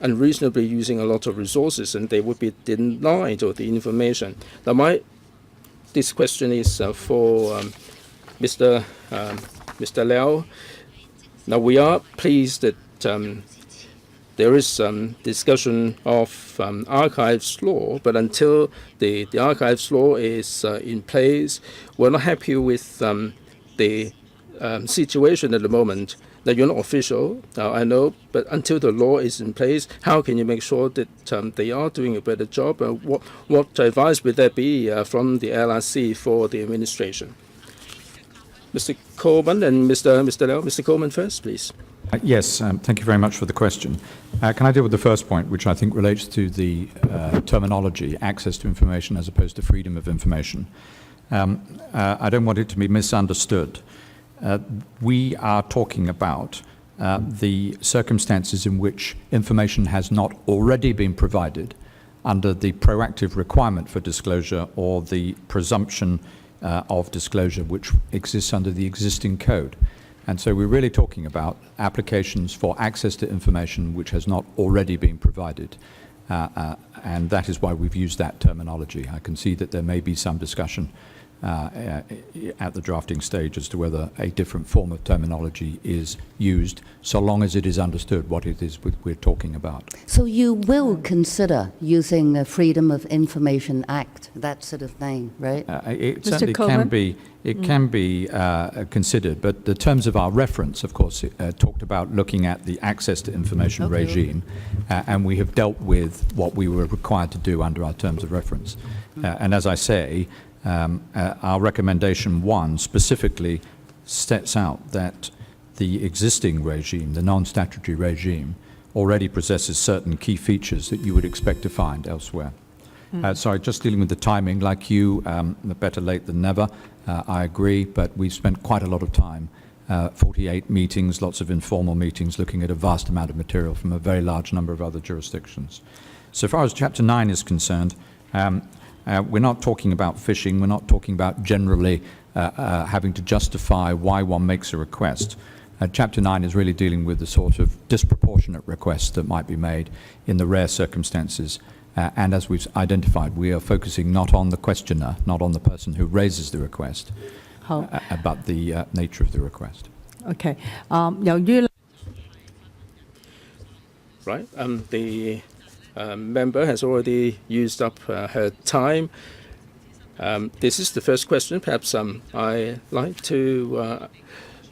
unreasonably using a lot of resources, and they would be denied of the information. Now, this question is for Mr. Liao. Now, we are pleased that there is some discussion of archives law, but until the archives law is in place, we're not happy with the situation at the moment. Now, you're not official, I know, but until the law is in place, how can you make sure that they are doing a better job? What advice would there be from the LRC for the administration? Mr. Coleman and Mr. Liao. Mr. Coleman first, please. Yes, thank you very much for the question. Can I deal with the first point, which I think relates to the terminology, access to information as opposed to freedom of information? I don't want it to be misunderstood. We are talking about the circumstances in which information has not already been provided under the proactive requirement for disclosure or the presumption of disclosure which exists under the existing code. And so we're really talking about applications for access to information which has not already been provided. And that is why we've used that terminology. I can see that there may be some discussion at the drafting stage as to whether a different form of terminology is used, so long as it is understood what it is we're talking about. So you will consider using the Freedom of Information Act, that sort of thing, right? It Mr. certainly Coleman? can be considered, but the terms of our reference, of course, talked about looking at the access to information Okay. regime, and we have dealt with what we were required to do under our terms of reference. And as I say, our recommendation 1 specifically sets out that the existing regime, the non-statutory regime, already possesses certain key features that you would expect to find elsewhere. Sorry, just dealing with the timing, like you, better late than never. I agree, but we've spent quite a lot of time, 48 meetings, lots of informal meetings, looking at a vast amount of material from a very large number of other jurisdictions. So far as Chapter 9 is concerned, we're not talking about phishing, we're not talking about generally having to justify why one makes a request. Chapter 9 is really dealing with the sort of disproportionate requests that might be made in the rare circumstances. And as we've identified, we are focusing not on the questioner, not on the person who raises the request, 好 but the nature of the request.，OK，由於 Right. The member has already used up her time. This is the first question. Perhaps I like to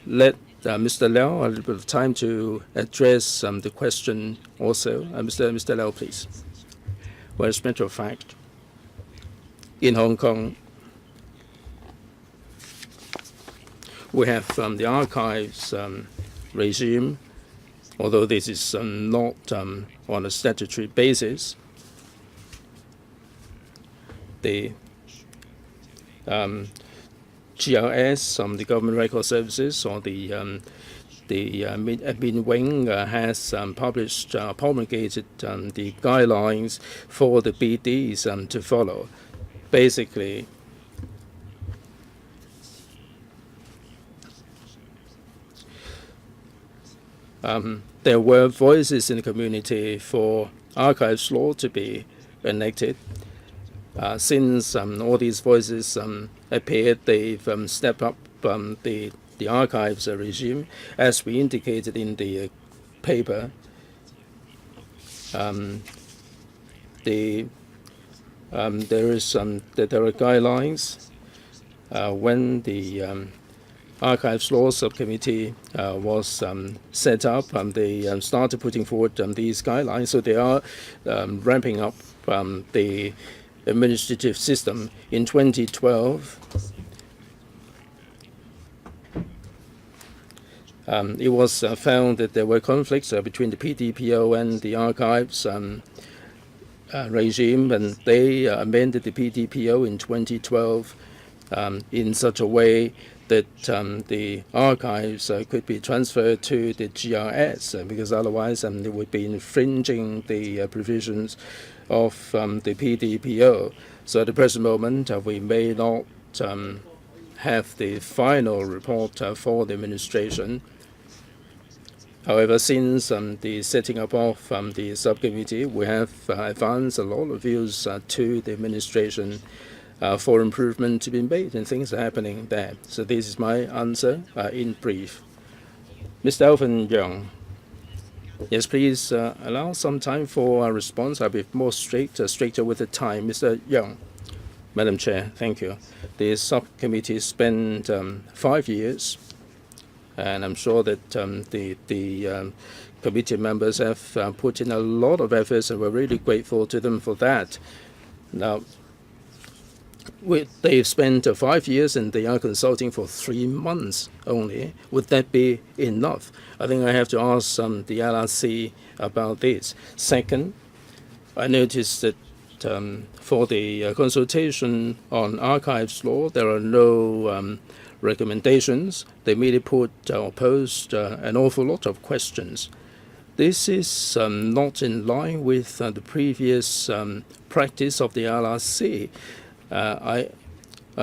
let Mr. Liao a little bit of time to address the question also. Mr. Liao, please. Well, as a matter of fact, in Hong Kong, we have the archives regime, although this is not on a statutory basis. The GRS, the Government Record Services, or the admin wing has published, promulgated the guidelines for the BDs to follow. Basically, there were voices in the community for archives law to be enacted. Since all these voices appeared, they've stepped up the archives regime, as we indicated in the paper. There are guidelines when the Archives Law Subcommittee was set up. They started putting forward these guidelines, so they are ramping up the administrative system. In 2012, it was found that there were conflicts between the PDPO and the archives regime, and they amended the PDPO in 2012 in such a way that the archives could be transferred to the GRS, because otherwise they would be infringing the provisions of the PDPO. So at the present moment, we may not have the final report for the administration. However, since the setting up of the subcommittee, we have advanced a lot of views to the administration for improvement to be made, and things are happening there. So this is my answer in brief. Mr. Alvin Young. Yes, please allow some time for a response. I'll be more stricter with the time. Mr. Young. Madam Chair, thank you. The subcommittee spent 5 years, and I'm sure that the committee members have put in a lot of efforts, and we're really grateful to them for that. Now, they've spent 5 years, and they are consulting for 3 months only. Would that be enough? I think I have to ask the LRC about this. Second, I noticed that for the consultation on archives law, there are no recommendations. They merely put or post an awful lot of questions. This is not in line with the previous practice of the LRC.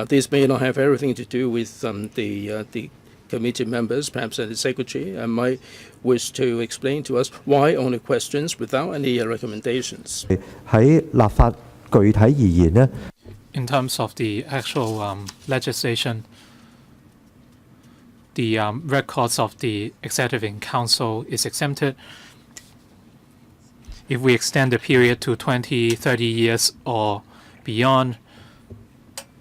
This may not have everything to do with the committee members. Perhaps the secretary might wish to explain to us why only questions without any recommendations. in terms of the actual legislation, the records of the Executive in Council is exempted. If we extend the period to 20, 30 years or beyond,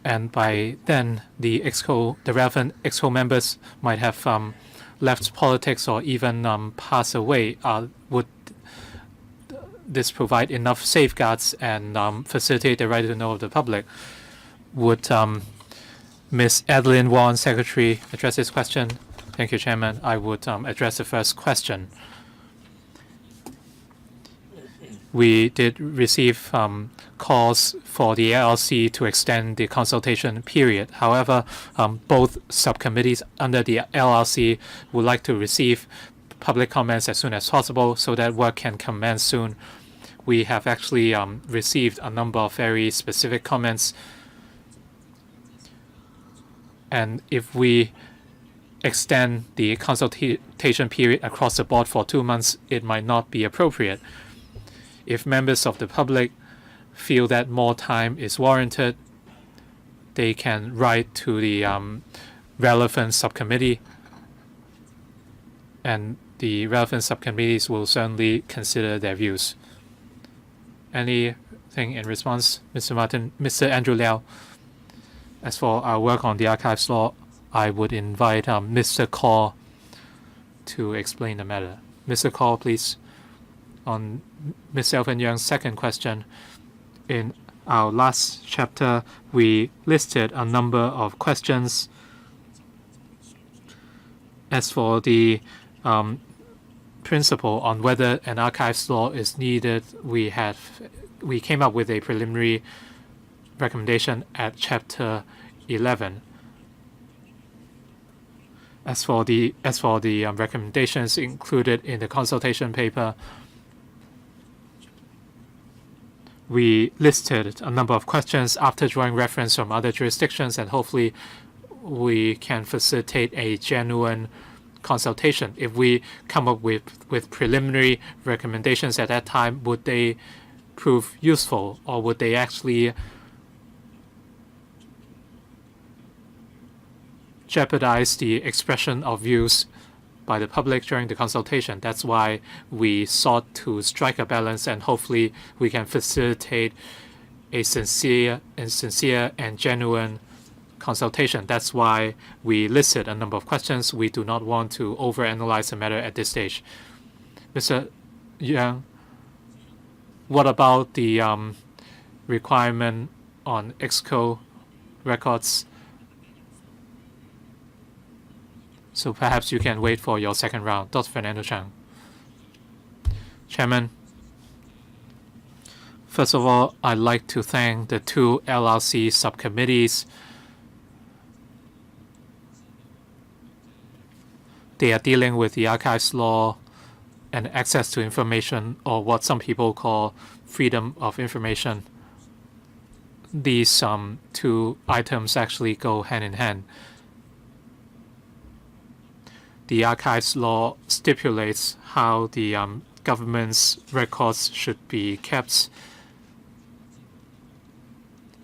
and by then the relevant EXCO members might have left politics or even pass away, would this provide enough safeguards and facilitate the right to know of the public? Would Ms. Adeline Wong, Secretary, address this question? Thank you, Chairman. I would address the first question. We did receive calls for the LLC to extend the consultation period. However, both subcommittees under the LLC would like to receive public comments as soon as possible so that work can commence soon. We have actually received a number of very specific comments. And if we extend the consultation period across the board for 2 months, it might not be appropriate. If members of the public feel that more time is warranted, they can write to the relevant subcommittee, and the relevant subcommittees will certainly consider their views. Anything in response, Mr. Andrew Liao? As for our work on the archives law, I would invite Mr. Kaur to explain the matter. Mr. Kaur, please. On Ms. Alvin Young's second question, in our last chapter, we listed a number of questions. As for the principle on whether an archives law is needed, we came up with a preliminary recommendation at chapter 11. As for the recommendations included in the consultation paper, we listed a number of questions after drawing reference from other jurisdictions, and hopefully we can facilitate a genuine consultation. If we come up with preliminary recommendations at that time, would they prove useful, or would they actually jeopardize the expression of views by the public during the consultation? That's why we sought to strike a balance, and hopefully we can facilitate a sincere and genuine consultation. That's why we listed a number of questions. We do not want to overanalyze the matter at this stage. Mr. Yang, what about the requirement on EXCO records? So perhaps you can wait for your second round. Dr. Fernando Chang. Chairman, first of all, I'd like to thank the two LRC subcommittees. They are dealing with the archives law and access to information, or what some people call freedom of information. These two items actually go hand in hand. The archives law stipulates how the government's records should be kept.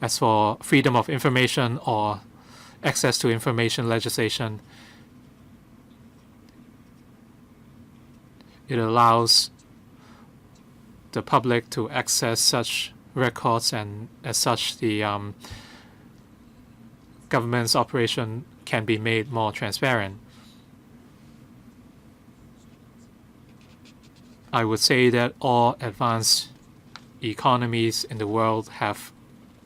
As for freedom of information or access to information legislation, it allows the public to access such records, and as such the government's operation can be made more transparent. I would say that all advanced economies in the world have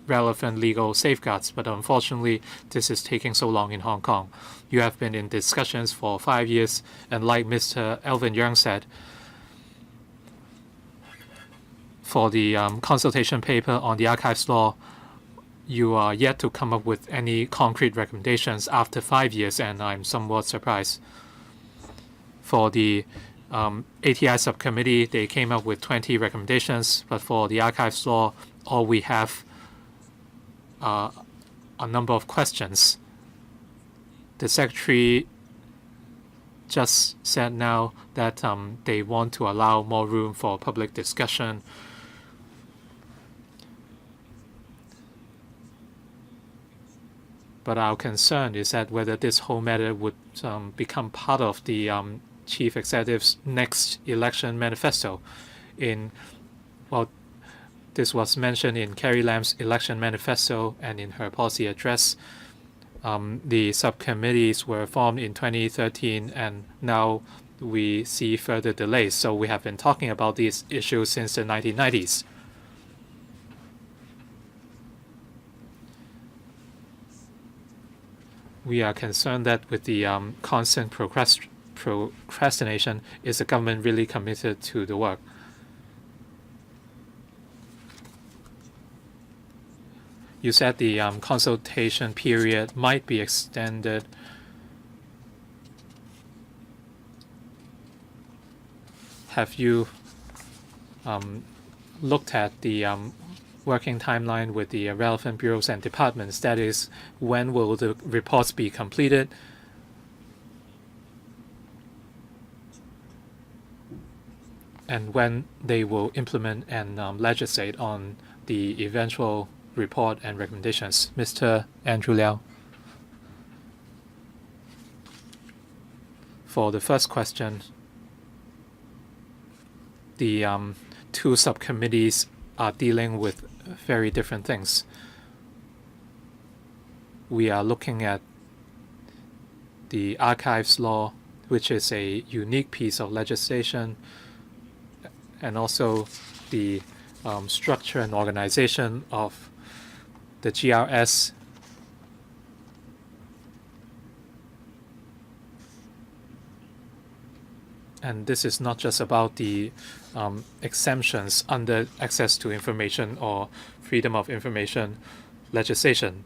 relevant legal safeguards, but unfortunately this is taking so long in Hong Kong. You have been in discussions for 5 years, and like Mr. Alvin Young said, for the consultation paper on the archives law, you are yet to come up with any concrete recommendations after 5 years, and I'm somewhat surprised. For the ATI subcommittee, they came up with 20 recommendations, but for the archives law, all we have a number of questions. The Secretary just said now that they want to allow more room for public discussion. But our concern is that whether this whole matter would become part of the chief executive's next election manifesto. This was mentioned in Carrie Lam's election manifesto and in her policy address. The subcommittees were formed in 2013, and now we see further delays. So we have been talking about these issues since the 1990s. We are concerned that with the constant procrastination, is the government really committed to the work? You said the consultation period might be extended. Have you looked at the working timeline with the relevant bureaus and departments? That is, when will the reports be completed? And when they will implement and legislate on the eventual report and recommendations. Mr. Andrew Liao. For the first question, the two subcommittees are dealing with very different things. We are looking at the archives law, which is a unique piece of legislation, and also the structure and organization of the GRS. And this is not just about the exemptions under access to information or freedom of information legislation.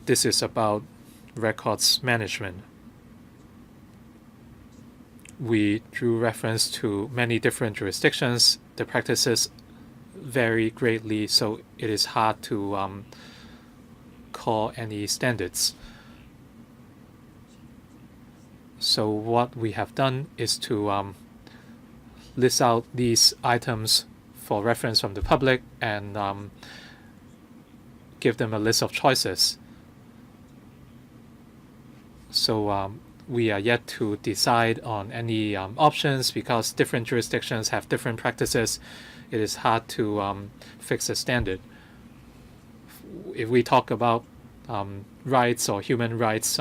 This is about records management. We drew reference to many different jurisdictions. The practices vary greatly, so it is hard to call any standards. So what we have done is to list out these items for reference from the public and give them a list of choices. So we are yet to decide on any options because different jurisdictions have different practices. It is hard to fix a standard. If we talk about rights or human rights,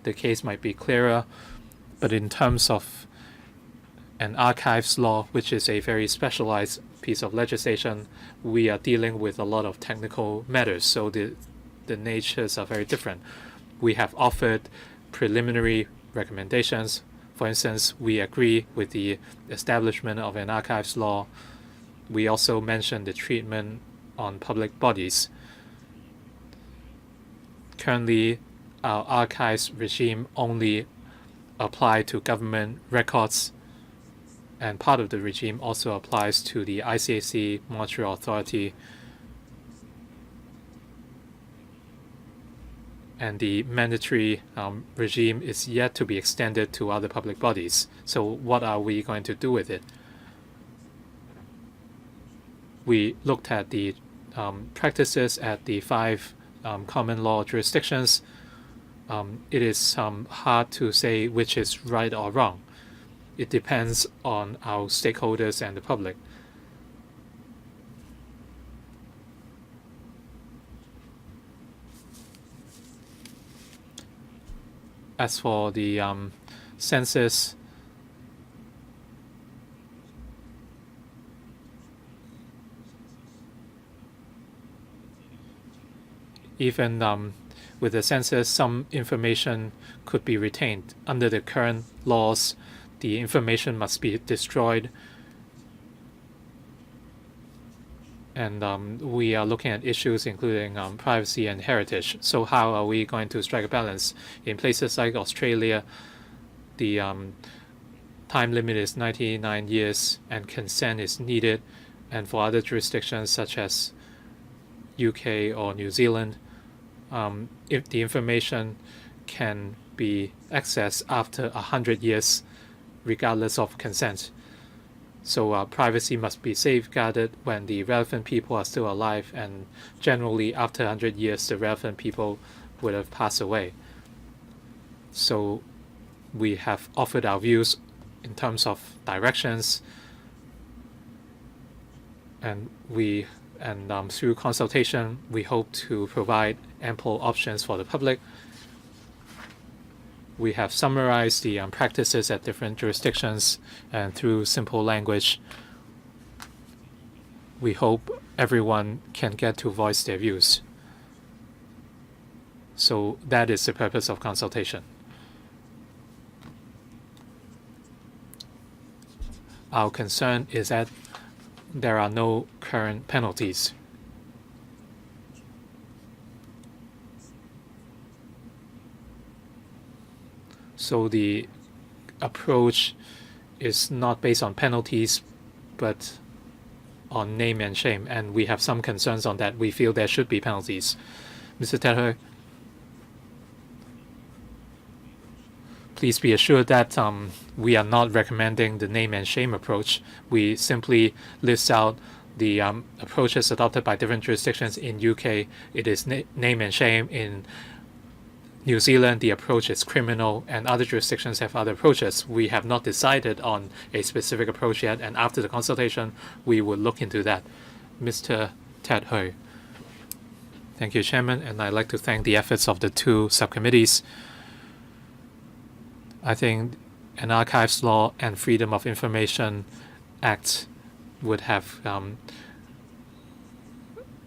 the case might be clearer. But in terms of an archives law, which is a very specialized piece of legislation, we are dealing with a lot of technical matters, so the natures are very different. We have offered preliminary recommendations. For instance, we agree with the establishment of an archives law. We also mentioned the treatment on public bodies. Currently, our archives regime only apply to government records, and part of the regime also applies to the ICAC Monetary Authority, and the mandatory regime is yet to be extended to other public bodies. So what are we going to do with it? We looked at the practices at the 5 common law jurisdictions. It is hard to say which is right or wrong. It depends on our stakeholders and the public. As for the census, even with the census, some information could be retained. Under the current laws, the information must be destroyed. And we are looking at issues including privacy and heritage. So how are we going to strike a balance? In places like Australia, the time limit is 99 years and consent is needed. And for other jurisdictions such as UK or New Zealand, if the information can be accessed after 100 years, regardless of consent. So privacy must be safeguarded when the relevant people are still alive, and generally after 100 years, the relevant people would have passed away. So we have offered our views in terms of directions, and through consultation, we hope to provide ample options for the public. We have summarized the practices at different jurisdictions, and through simple language, we hope everyone can get to voice their views. So that is the purpose of consultation. Our concern is that there are no current penalties. So the approach is not based on penalties, but on name and shame, and we have some concerns on that. We feel there should be penalties. Mr. Ted Hui, please be assured that we are not recommending the name and shame approach. We simply list out the approaches adopted by different jurisdictions. In UK, it is name and shame. In New Zealand, the approach is criminal, and other jurisdictions have other approaches. We have not decided on a specific approach yet, and after the consultation, we will look into that. Mr. Ted Hui. Thank you, Chairman, and I'd like to thank the efforts of the two subcommittees. I think an Archives Law and Freedom of Information Act would have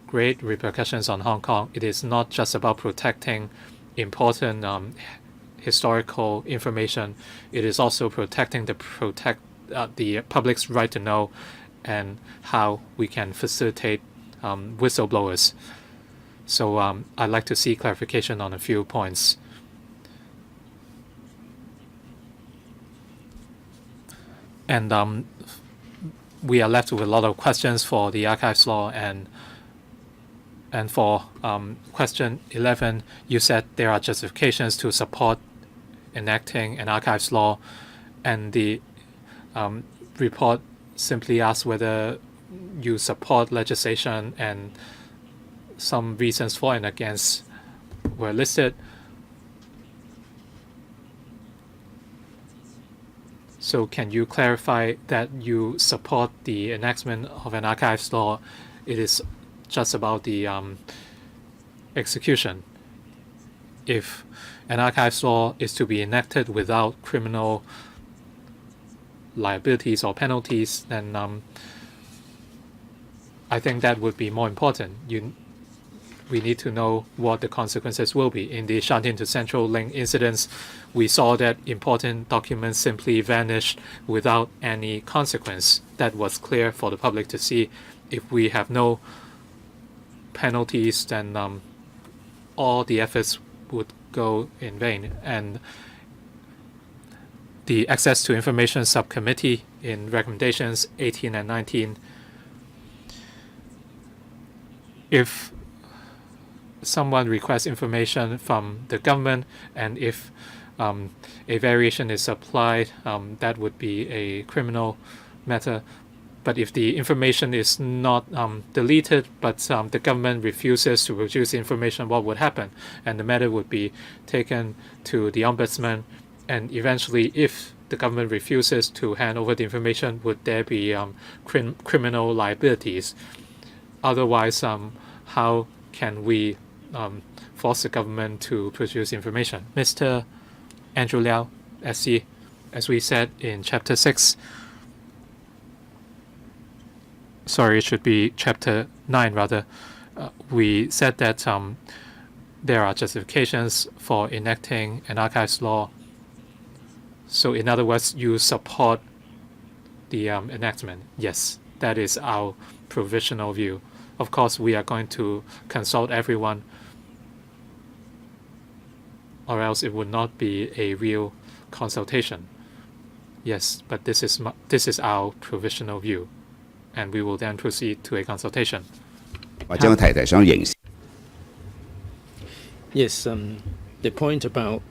great repercussions on Hong Kong. It is not just about protecting important historical information. It is also protecting the public's right to know, and how we can facilitate whistleblowers. So I'd like to see clarification on a few points. And we are left with a lot of questions for the Archives Law, and for question 11, you said there are justifications to support enacting an Archives Law, and the report simply asks whether you support legislation, and some reasons for and against were listed. So can you clarify that you support the enactment of an Archives Law? It is just about the execution. If an Archives Law is to be enacted without criminal liabilities or penalties, then I think that would be more important. We need to know what the consequences will be. In the Shantin to Central Link incidents, we saw that important documents simply vanished without any consequence. That was clear for the public to see. If we have no penalties, then all the efforts would go in vain. And the Access to Information Subcommittee in recommendations 18 and 19, if someone requests information from the government, and if a variation is applied, that would be a criminal matter. But if the information is not deleted, but the government refuses to produce information, what would happen? And the matter would be taken to the Ombudsman, and eventually, if the government refuses to hand over the information, would there be criminal liabilities? Otherwise, how can we force the government to produce information? Mr. Andrew Liao, SC, as we said in Chapter 6, sorry, it should be Chapter 9 rather, we said that there are justifications for enacting an Archives Law. So in other words, you support the enactment. Yes, that is our provisional view. Of course, we are going to consult everyone, or else it would not be a real consultation. Yes, but this is our provisional view, and we will then proceed to a consultation. Yes, the point about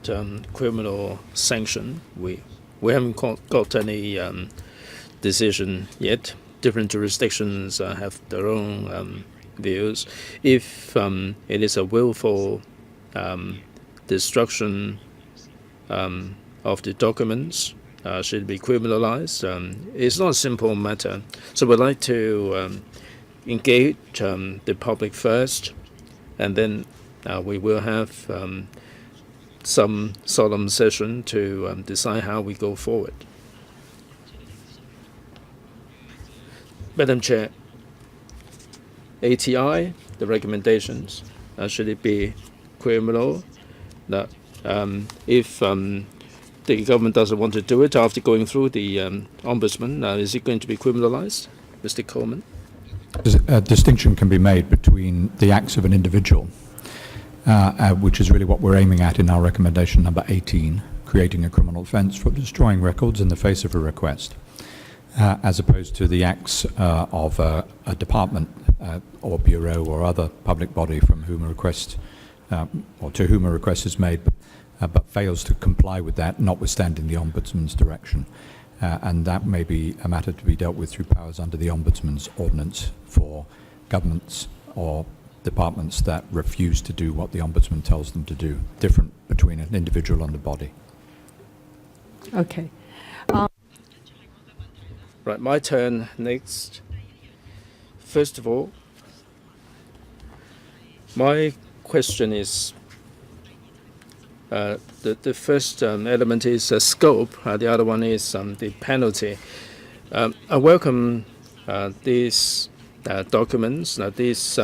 criminal sanction, we haven't got any decision yet. Different jurisdictions have their own views. If it is a willful destruction of the documents should be criminalized. It's not a simple matter. So we'd like to engage the public first, and then we will have some solemn session to decide how we go forward. Madam Chair, ATI, the recommendations, should it be criminal? That if the government doesn't want to do it after going through the ombudsman, is it going to be criminalized? Mr. Coleman? A distinction can be made between the acts of an individual, which is really what we're aiming at in our recommendation number 18, creating a criminal offence for destroying records in the face of a request, as opposed to the acts of a department or bureau or other public body from whom a request or to whom a request is made, but fails to comply with that, notwithstanding the Ombudsman's direction. And that may be a matter to be dealt with through powers under the Ombudsman's ordinance for governments or departments that refuse to do what the Ombudsman tells them to do, different between an individual and a body. Okay. Right, my turn next. First of all, my question is, the first element is scope, the other one is the penalty. I welcome these documents. These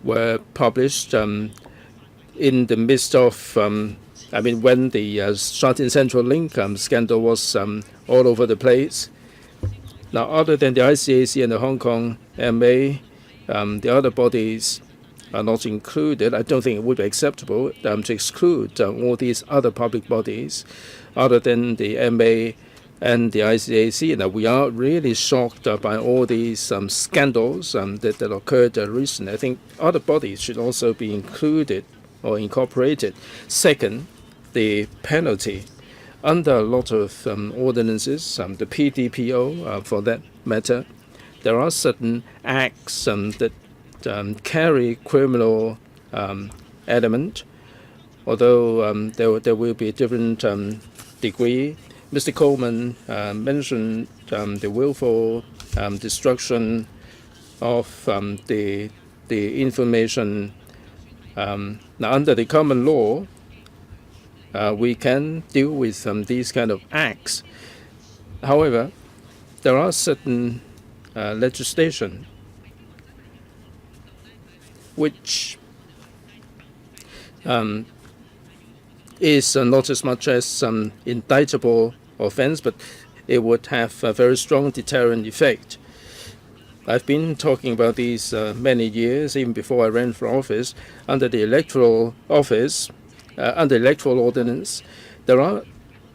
were published in the midst of, when the Sheraton Central Link scandal was all over the place. Now, other than the ICAC and the Hong Kong MA, the other bodies are not included. I don't think it would be acceptable to exclude all these other public bodies other than the MA and the ICAC. Now, we are really shocked by all these scandals that occurred recently. I think other bodies should also be included or incorporated. Second, the penalty. Under a lot of ordinances, the PDPO for that matter, there are certain acts that carry criminal element, although there will be a different degree. Mr. Coleman mentioned the willful destruction of the information. Now, under the common law, we can deal with these kind of acts. However, there are certain legislation which is not as much as indictable offense, but it would have a very strong deterrent effect. I've been talking about these many years, even before I ran for office. Under the electoral office, under electoral ordinance, there are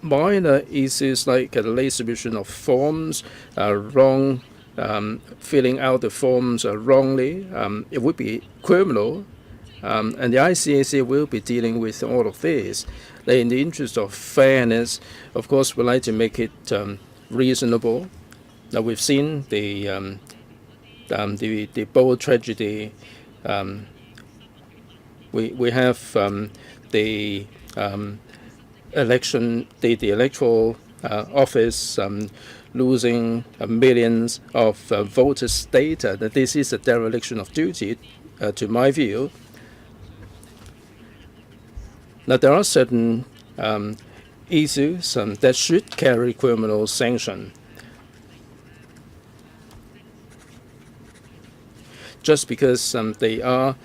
minor issues like the late submission of forms, wrong filling out the forms wrongly. It would be criminal, and the ICAC will be dealing with all of this. In the interest of fairness, of course, we like to make it reasonable. Now, we've seen the Bowl tragedy. We have the election, the electoral office losing millions of voters' data. That this is a dereliction of duty, to my view. Now, there are certain issues that should carry criminal sanction. Just because they are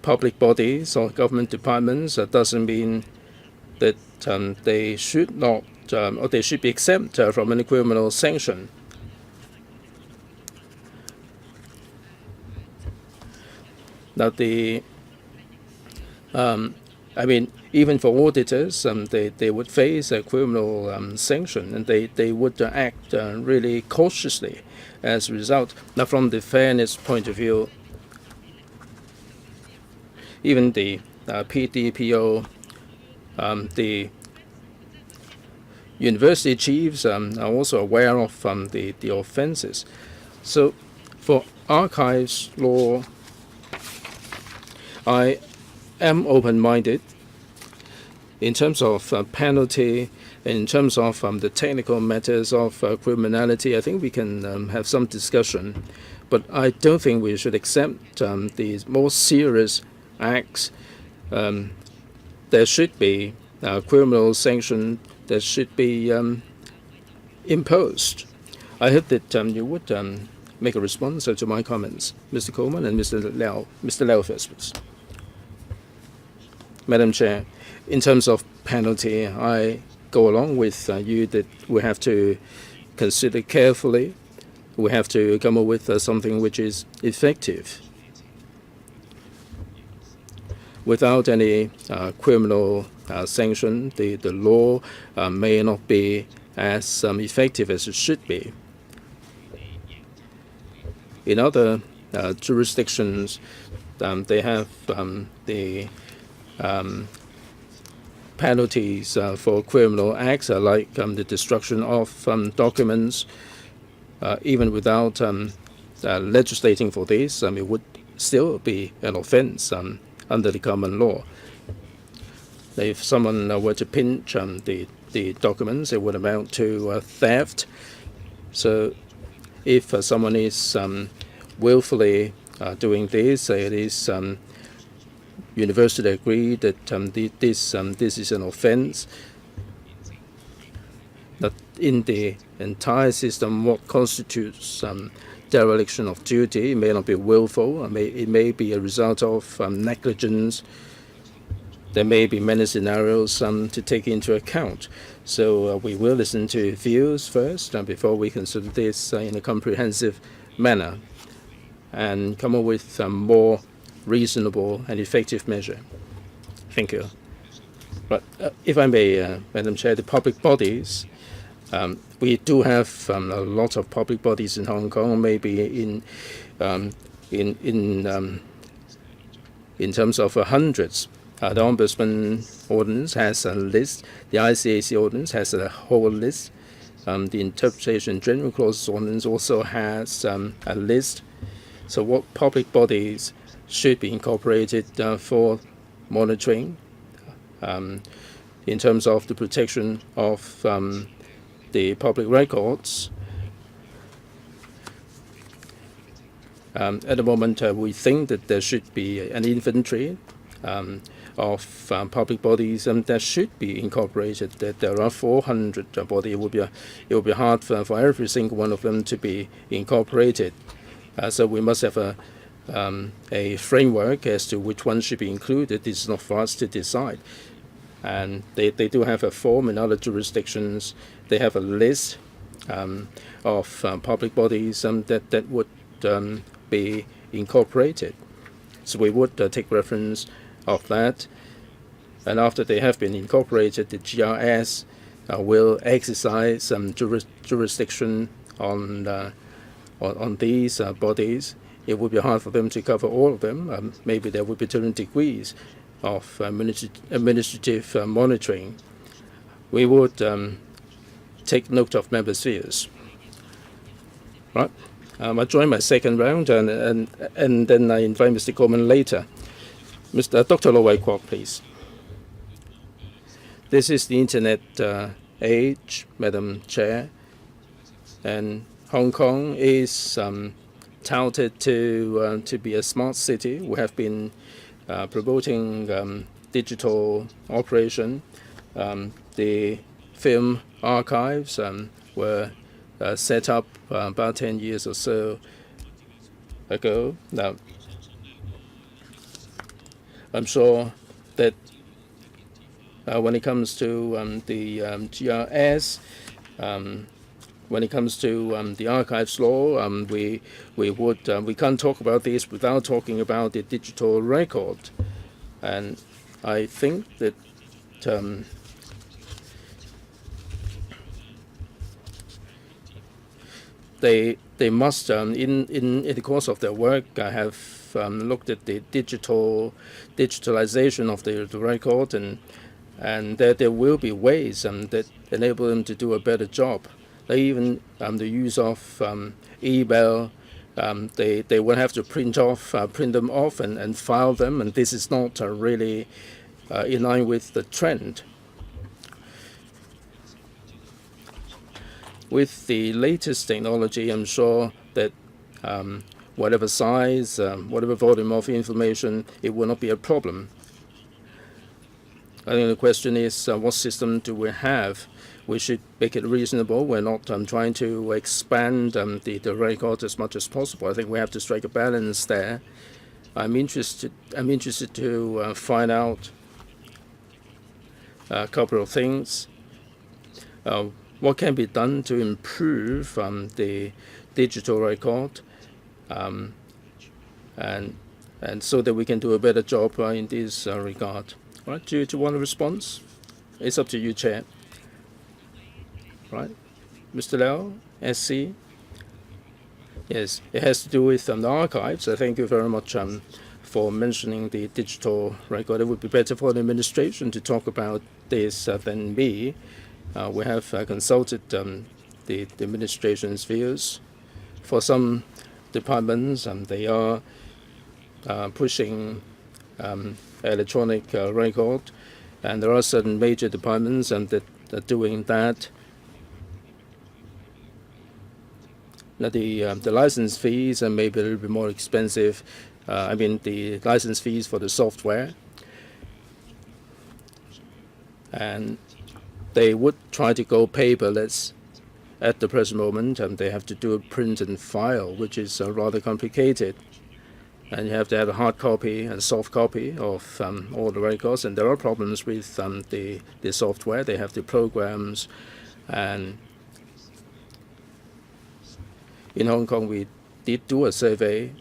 public bodies or government departments doesn't mean that they should not or they should be exempt from any criminal sanction. Now, even for auditors, they would face a criminal sanction, and they would act really cautiously as a result. Now, from the fairness point of view, even the PDPO, the university chiefs are also aware of the offences. So, for archives law, I am open-minded in terms of penalty, in terms of the technical matters of criminality. I think we can have some discussion, but I don't think we should accept these more serious acts. There should be criminal sanction that should be imposed. I hope that you would make a response to my comments. Mr. Coleman and Mr. Liao. Mr. Liao first, please. Madam Chair, in terms of penalty, I go along with you that we have to consider carefully. We have to come up with something which is effective. Without any criminal sanction, the law may not be as effective as it should be. In other jurisdictions, they have the penalties for criminal acts like the destruction of documents. Even without legislating for this, it would still be an offense under the common law. If someone were to pinch the documents, it would amount to theft. So if someone is willfully doing this, it is universally agreed that this is an offense. That in the entire system, what constitutes dereliction of duty, it may not be willful, it may be a result of negligence. There may be many scenarios to take into account. So we will listen to views first before we consider this in a comprehensive manner and come up with a more reasonable and effective measure. Thank you. But if I may, Madam Chair, the public bodies, we do have a lot of public bodies in Hong Kong, maybe in terms of hundreds. The Ombudsman Ordinance has a list. The ICAC Ordinance has a whole list. The Interpretation General Clause Ordinance also has a list. So what public bodies should be incorporated for monitoring in terms of the protection of the public records. At the moment, we think that there should be an inventory of public bodies that should be incorporated. That there are 400 bodies. It will be hard for every single one of them to be incorporated. So we must have a framework as to which one should be included. It's not for us to decide. And they do have a form in other jurisdictions. They have a list of public bodies that would be incorporated. So we would take reference of that. And after they have been incorporated, the GRS will exercise some jurisdiction on these bodies. It would be hard for them to cover all of them. Maybe there would be different degrees of administrative monitoring. We would take note of members' views. Right. I join my second round, and then I invite Mr. Coleman later. Dr. Lo Wai Kwok, please. This is the internet age, Madam Chair, and Hong Kong is touted to be a smart city. We have been promoting digital operation. The film archives were set up about 10 years or so ago. Now, I'm sure that when it comes to the GRS, when it comes to the archives law, we can't talk about this without talking about the digital record, and I think that they must in the course of their work have looked at the digitalization of the record, and that there will be ways that enable them to do a better job. Even the use of email they will have to print them off and file them, and this is not really in line with the trend. With the latest technology, I'm sure that whatever size, whatever volume of information, it will not be a problem. I think the question is, what system do we have? We should make it reasonable. We're not trying to expand the record as much as possible. I think we have to strike a balance there. I'm interested to find out a couple of things. What can be done to improve the digital record, and so that we can do a better job in this regard. Right? Do you want a response? It's up to you, Chair. Right, Mr. Lau, SC. Yes, it has to do with the archives. Thank you very much for mentioning the digital record. It would be better for the administration to talk about this than me. We have consulted the administration's views. For some departments, they are pushing electronic record, and there are certain major departments that are doing that. Now the license fees are maybe a little bit more expensive. I mean the license fees for the software, and they would try to go paperless at the present moment, and they have to do a print and file, which is rather complicated. And you have to have a hard copy and soft copy of all the records, and there are problems with the software. They have the programs, and in Hong Kong we did do a survey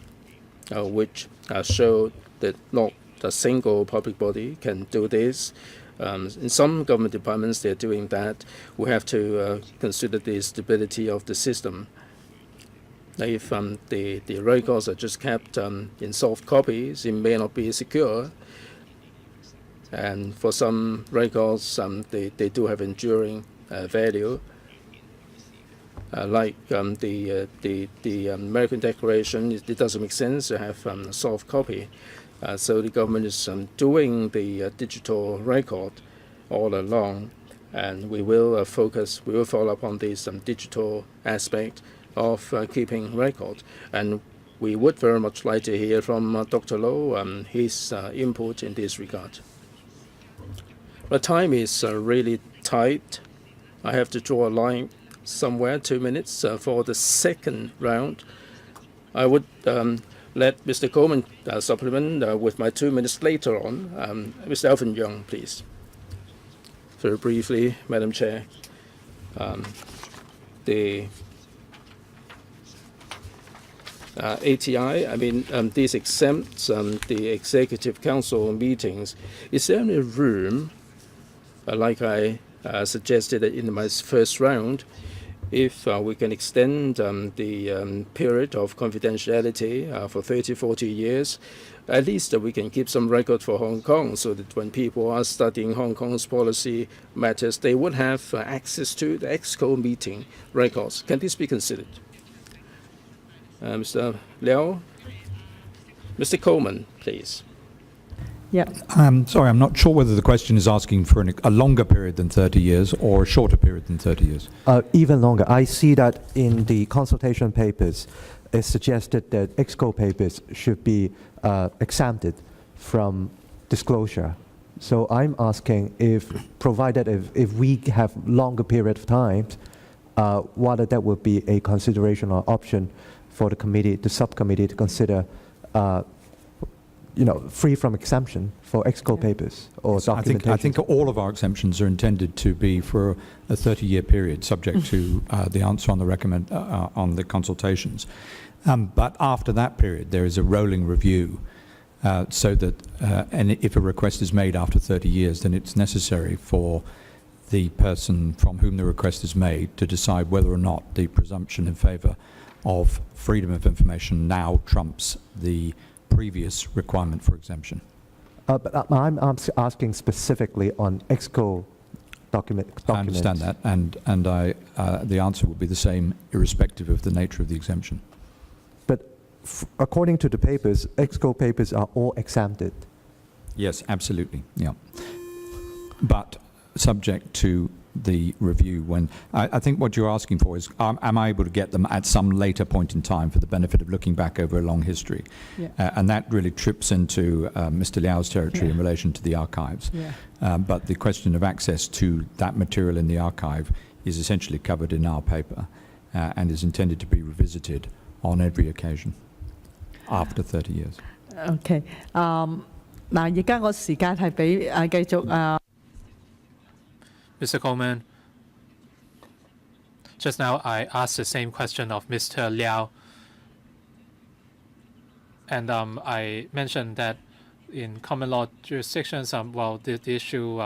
which showed that not a single public body can do this. In some government departments, they're doing that. We have to consider the stability of the system. If the records are just kept in soft copies, it may not be secure. And for some records, they do have enduring value. Like the American Declaration, it doesn't make sense to have a soft copy. So the government is doing the digital record all along, and we will follow up on this digital aspect of keeping record. And we would very much like to hear from Dr. Low his input in this regard. The time is really tight. I have to draw a line somewhere, 2 minutes for the second round. I would let Mr. Coleman supplement with my 2 minutes later on. Mr. Alvin Young, please. Very briefly, Madam Chair. The ATI, I mean, this exempts the Executive Council meetings. Is there any room, like I suggested in my first round, if we can extend the period of confidentiality for 30, 40 years, at least we can keep some record for Hong Kong, so that when people are studying Hong Kong's policy matters, they would have access to the EXCO meeting records. Can this be considered? Mr. Liao? Mr. Coleman, please. Yeah. Sorry, I'm not sure whether the question is asking for a longer period than 30 years or a shorter period than 30 years. Even longer. I see that in the consultation papers, it's suggested that EXCO papers should be exempted from disclosure. So I'm asking provided if we have longer period of time, whether that would be a consideration or option for the committee, the subcommittee to consider, free from exemption for EXCO papers or documentation. I think all of our exemptions are intended to be for a 30-year period, subject to the answer on the on the consultations. But after that period, there is a rolling review, so that and if a request is made after 30 years, then it's necessary for the person from whom the request is made to decide whether or not the presumption in favour of freedom of information now trumps the previous requirement for exemption. But I'm asking specifically on EXCO documents. I understand that, and the answer will be the same irrespective of the nature of the exemption. But according to the papers, EXCO papers are all exempted. Yes, absolutely. Yeah. But subject to the review when I think what you're asking for is am I able to get them at some later point in time for the benefit of looking back over a long history? Yeah. And that really trips into Mr. Liao's territory in relation to the archives. Yeah. But the question of access to that material in the archive is essentially covered in our paper and is intended to be revisited on every occasion after 30 years. OK，嗱，而家個時間係俾繼續Mr. Coleman, just now I asked the same question of Mr. Liao, and I mentioned that in common law jurisdictions, well, the issue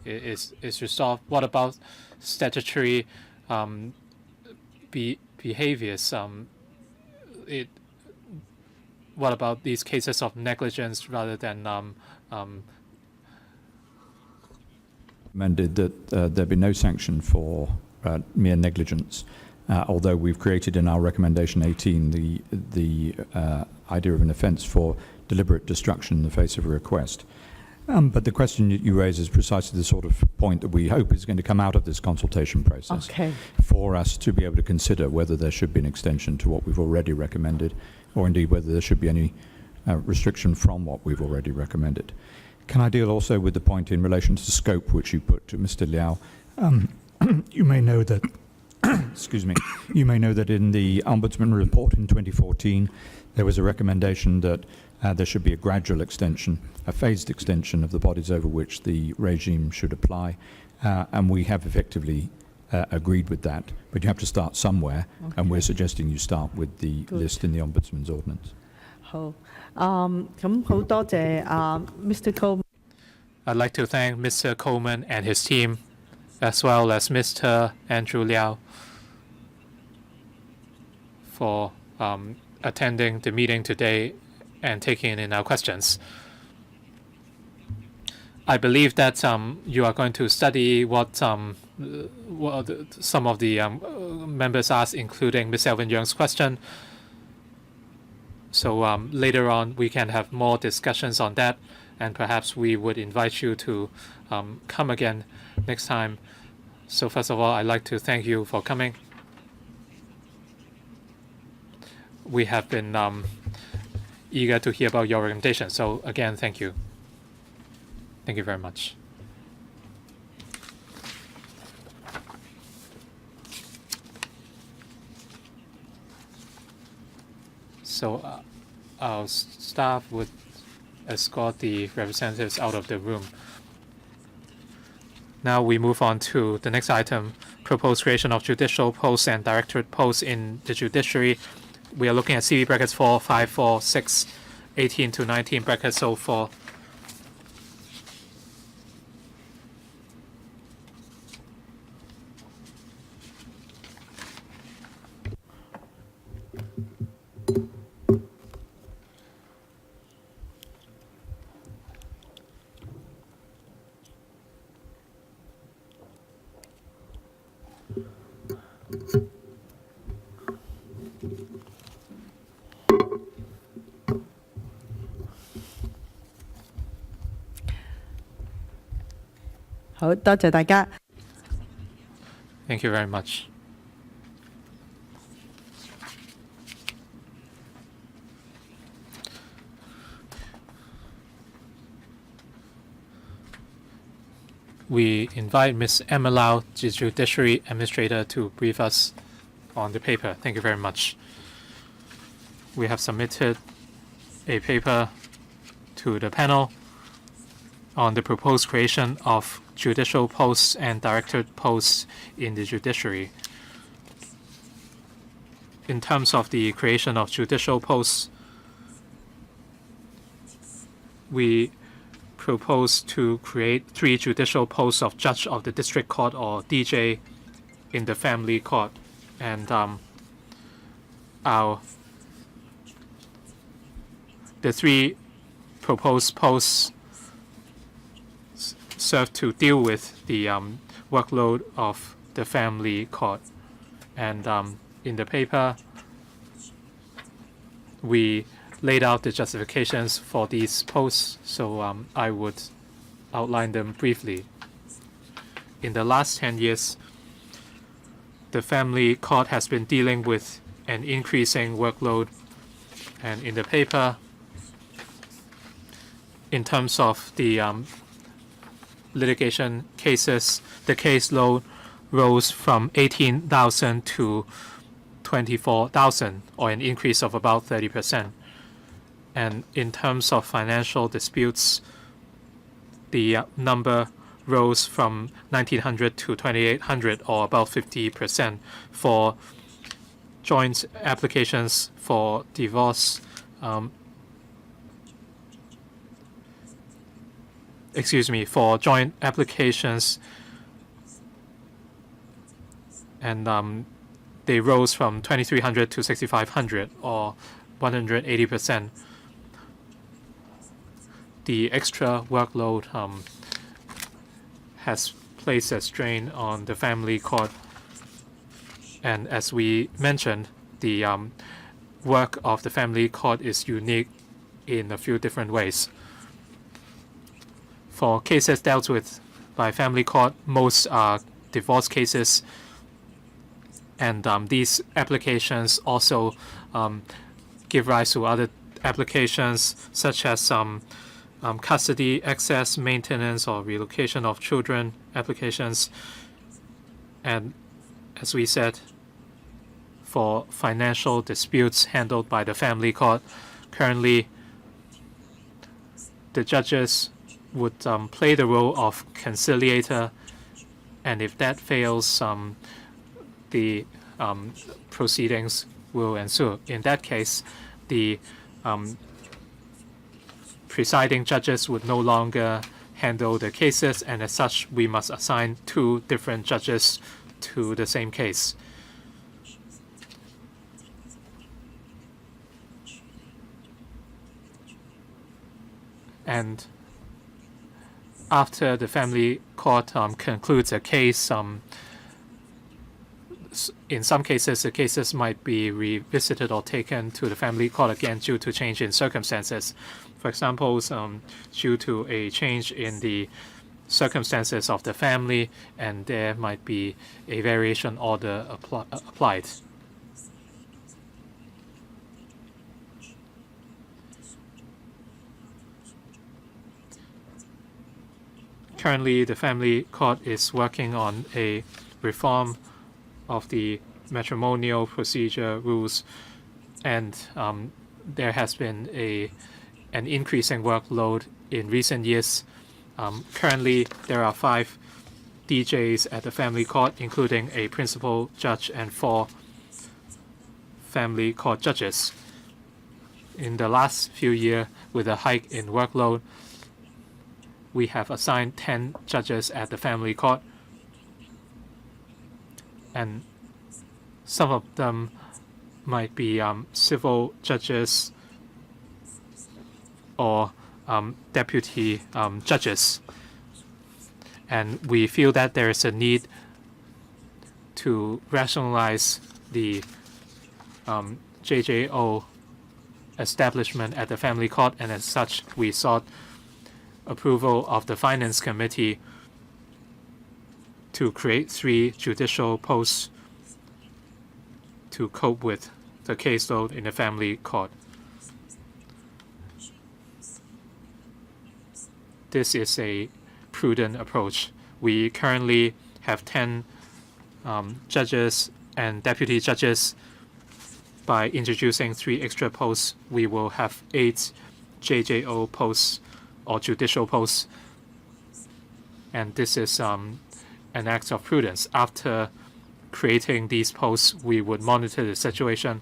is resolved. What about statutory behaviors? What about these cases of negligence rather than recommended that there be no sanction for mere negligence, although we've created in our recommendation 18 the idea of an offence for deliberate destruction in the face of a request. But the question that you raise is precisely the sort of point that we hope is going to come out of this consultation process for us to be able to consider whether there should be an extension to what we've already recommended, or indeed whether there should be any restriction from what we've already recommended. Can I deal also with the point in relation to scope which you put to Mr. Liao? You may know that, excuse me, you may know that in the Ombudsman report in 2014, there was a recommendation that there should be a gradual extension, a phased extension of the bodies over which the regime should apply, and we have effectively agreed with that. But you have to start somewhere, and we're suggesting you start with the list in the Ombudsman's ordinance. 好，咁好多謝Mr. Coleman。 I'd like to thank Mr. Coleman and his team, as well as Mr. Andrew Liao, for attending the meeting today and taking in our questions. I believe that you are going to study what some of the members asked, including Ms. Alvin Young's question. So later on, we can have more discussions on that, and perhaps we would invite you to come again next time. So first of all, I'd like to thank you for coming. We have been eager to hear about your recommendation. So again, thank you. Thank you very much. So our staff would escort the representatives out of the room. Now we move on to the next item, proposed creation of judicial posts and directorate posts in the judiciary. We are looking at CV brackets 4, 5, 4, 6, 18 to 19 brackets 04.好多謝大家。 Thank you very much. We invite Ms. Emma Lau, the Judiciary Administrator, to brief us on the paper. Thank you very much. We have submitted a paper to the panel on the proposed creation of judicial posts and directorate posts in the judiciary. In terms of the creation of judicial posts, we propose to create 3 judicial posts of Judge of the District Court, or DJ, in the Family Court. And the 3 proposed posts serve to deal with the workload of the Family Court. And in the paper, we laid out the justifications for these posts, so I would outline them briefly. In the last 10 years, the family court has been dealing with an increasing workload, and in the paper, in terms of the litigation cases, the caseload rose from 18,000 to 24,000, or an increase of about 30%. And in terms of financial disputes, the number rose from 1,900 to 2,800, or about 50%. For joint applications for divorce, for joint applications, and they rose from 2,300 to 6,500, or 180%. The extra workload has placed a strain on the family court, and as we mentioned, the work of the family court is unique in a few different ways. For cases dealt with by family court, most are divorce cases, and these applications also give rise to other applications such as custody, access, maintenance, or relocation of children applications. And as we said, for financial disputes handled by the family court, currently the judges would play the role of conciliator, and if that fails, the proceedings will ensue. In that case, the presiding judges would no longer handle the cases, and as such, we must assign 2 different judges to the same case. And after the family court concludes a case, in some cases, the cases might be revisited or taken to the family court again due to change in circumstances. For example, due to a change in the circumstances of the family, and there might be a variation order applied. Currently, the family court is working on a reform of the matrimonial procedure rules, and there has been an increasing workload in recent years. Currently, there are 5 DJs at the family court, including a principal judge and 4 family court judges. In the last few years, with a hike in workload, we have assigned 10 judges at the family court, and some of them might be civil judges or deputy judges. And we feel that there is a need to rationalize the JJO establishment at the family court, and as such, we sought approval of the Finance Committee to create 3 judicial posts to cope with the caseload in the family court. This is a prudent approach. We currently have 10 judges and deputy judges. By introducing 3 extra posts, we will have 8 JJO posts or judicial posts, and this is an act of prudence. After creating these posts, we would monitor the situation.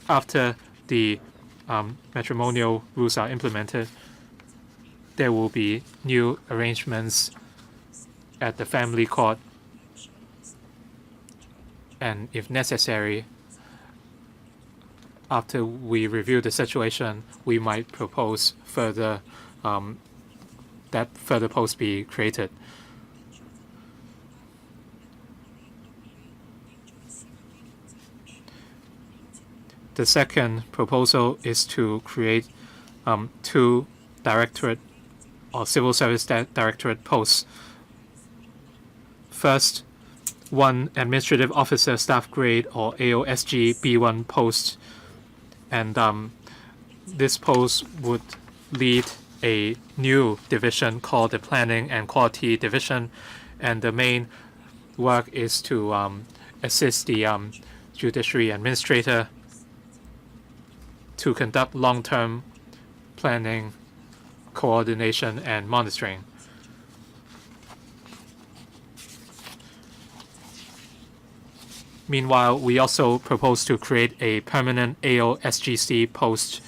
After the matrimonial rules are implemented, there will be new arrangements at the family court, and if necessary, after we review the situation, we might propose further that further posts be created. The second proposal is to create 2 directorate or civil service directorate posts. First, 1 administrative officer staff grade or AOSG B1 post, and this post would lead a new division called the Planning and Quality Division, and the main work is to assist the judiciary administrator to conduct long-term planning, coordination, and monitoring. Meanwhile, we also propose to create a permanent AOSGC post,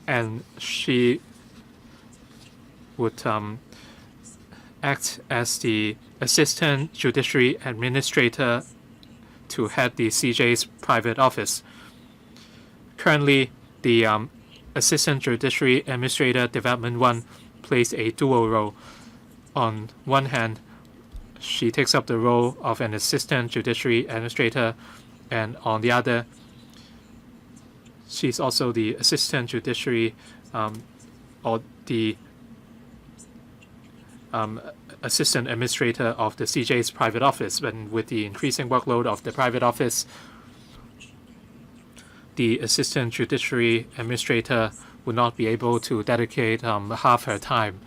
and she would act as the Assistant Judiciary Administrator to head the CJ's private office. Currently, the Assistant Judiciary Administrator Development 1 plays a dual role. On one hand, she takes up the role of an Assistant Judiciary Administrator, and on the other, she's also the Assistant Judiciary or the Assistant Administrator of the CJ's private office. And with the increasing workload of the private office, the Assistant Judiciary Administrator would not be able to dedicate half her time,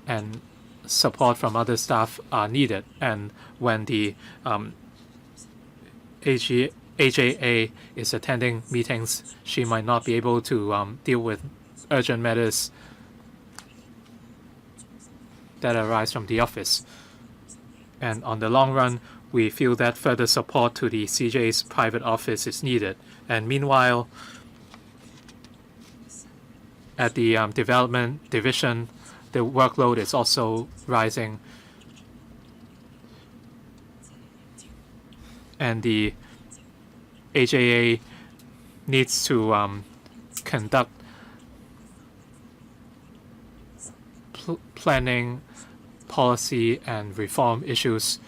and support from other staff are needed. And when the AJA is attending meetings, she might not be able to deal with urgent matters that arise from the office. And on the long run, we feel that further support to the CJ's private office is needed. And meanwhile, at the development division, the workload is also rising, and the AJA needs to conduct planning, policy, and reform issues.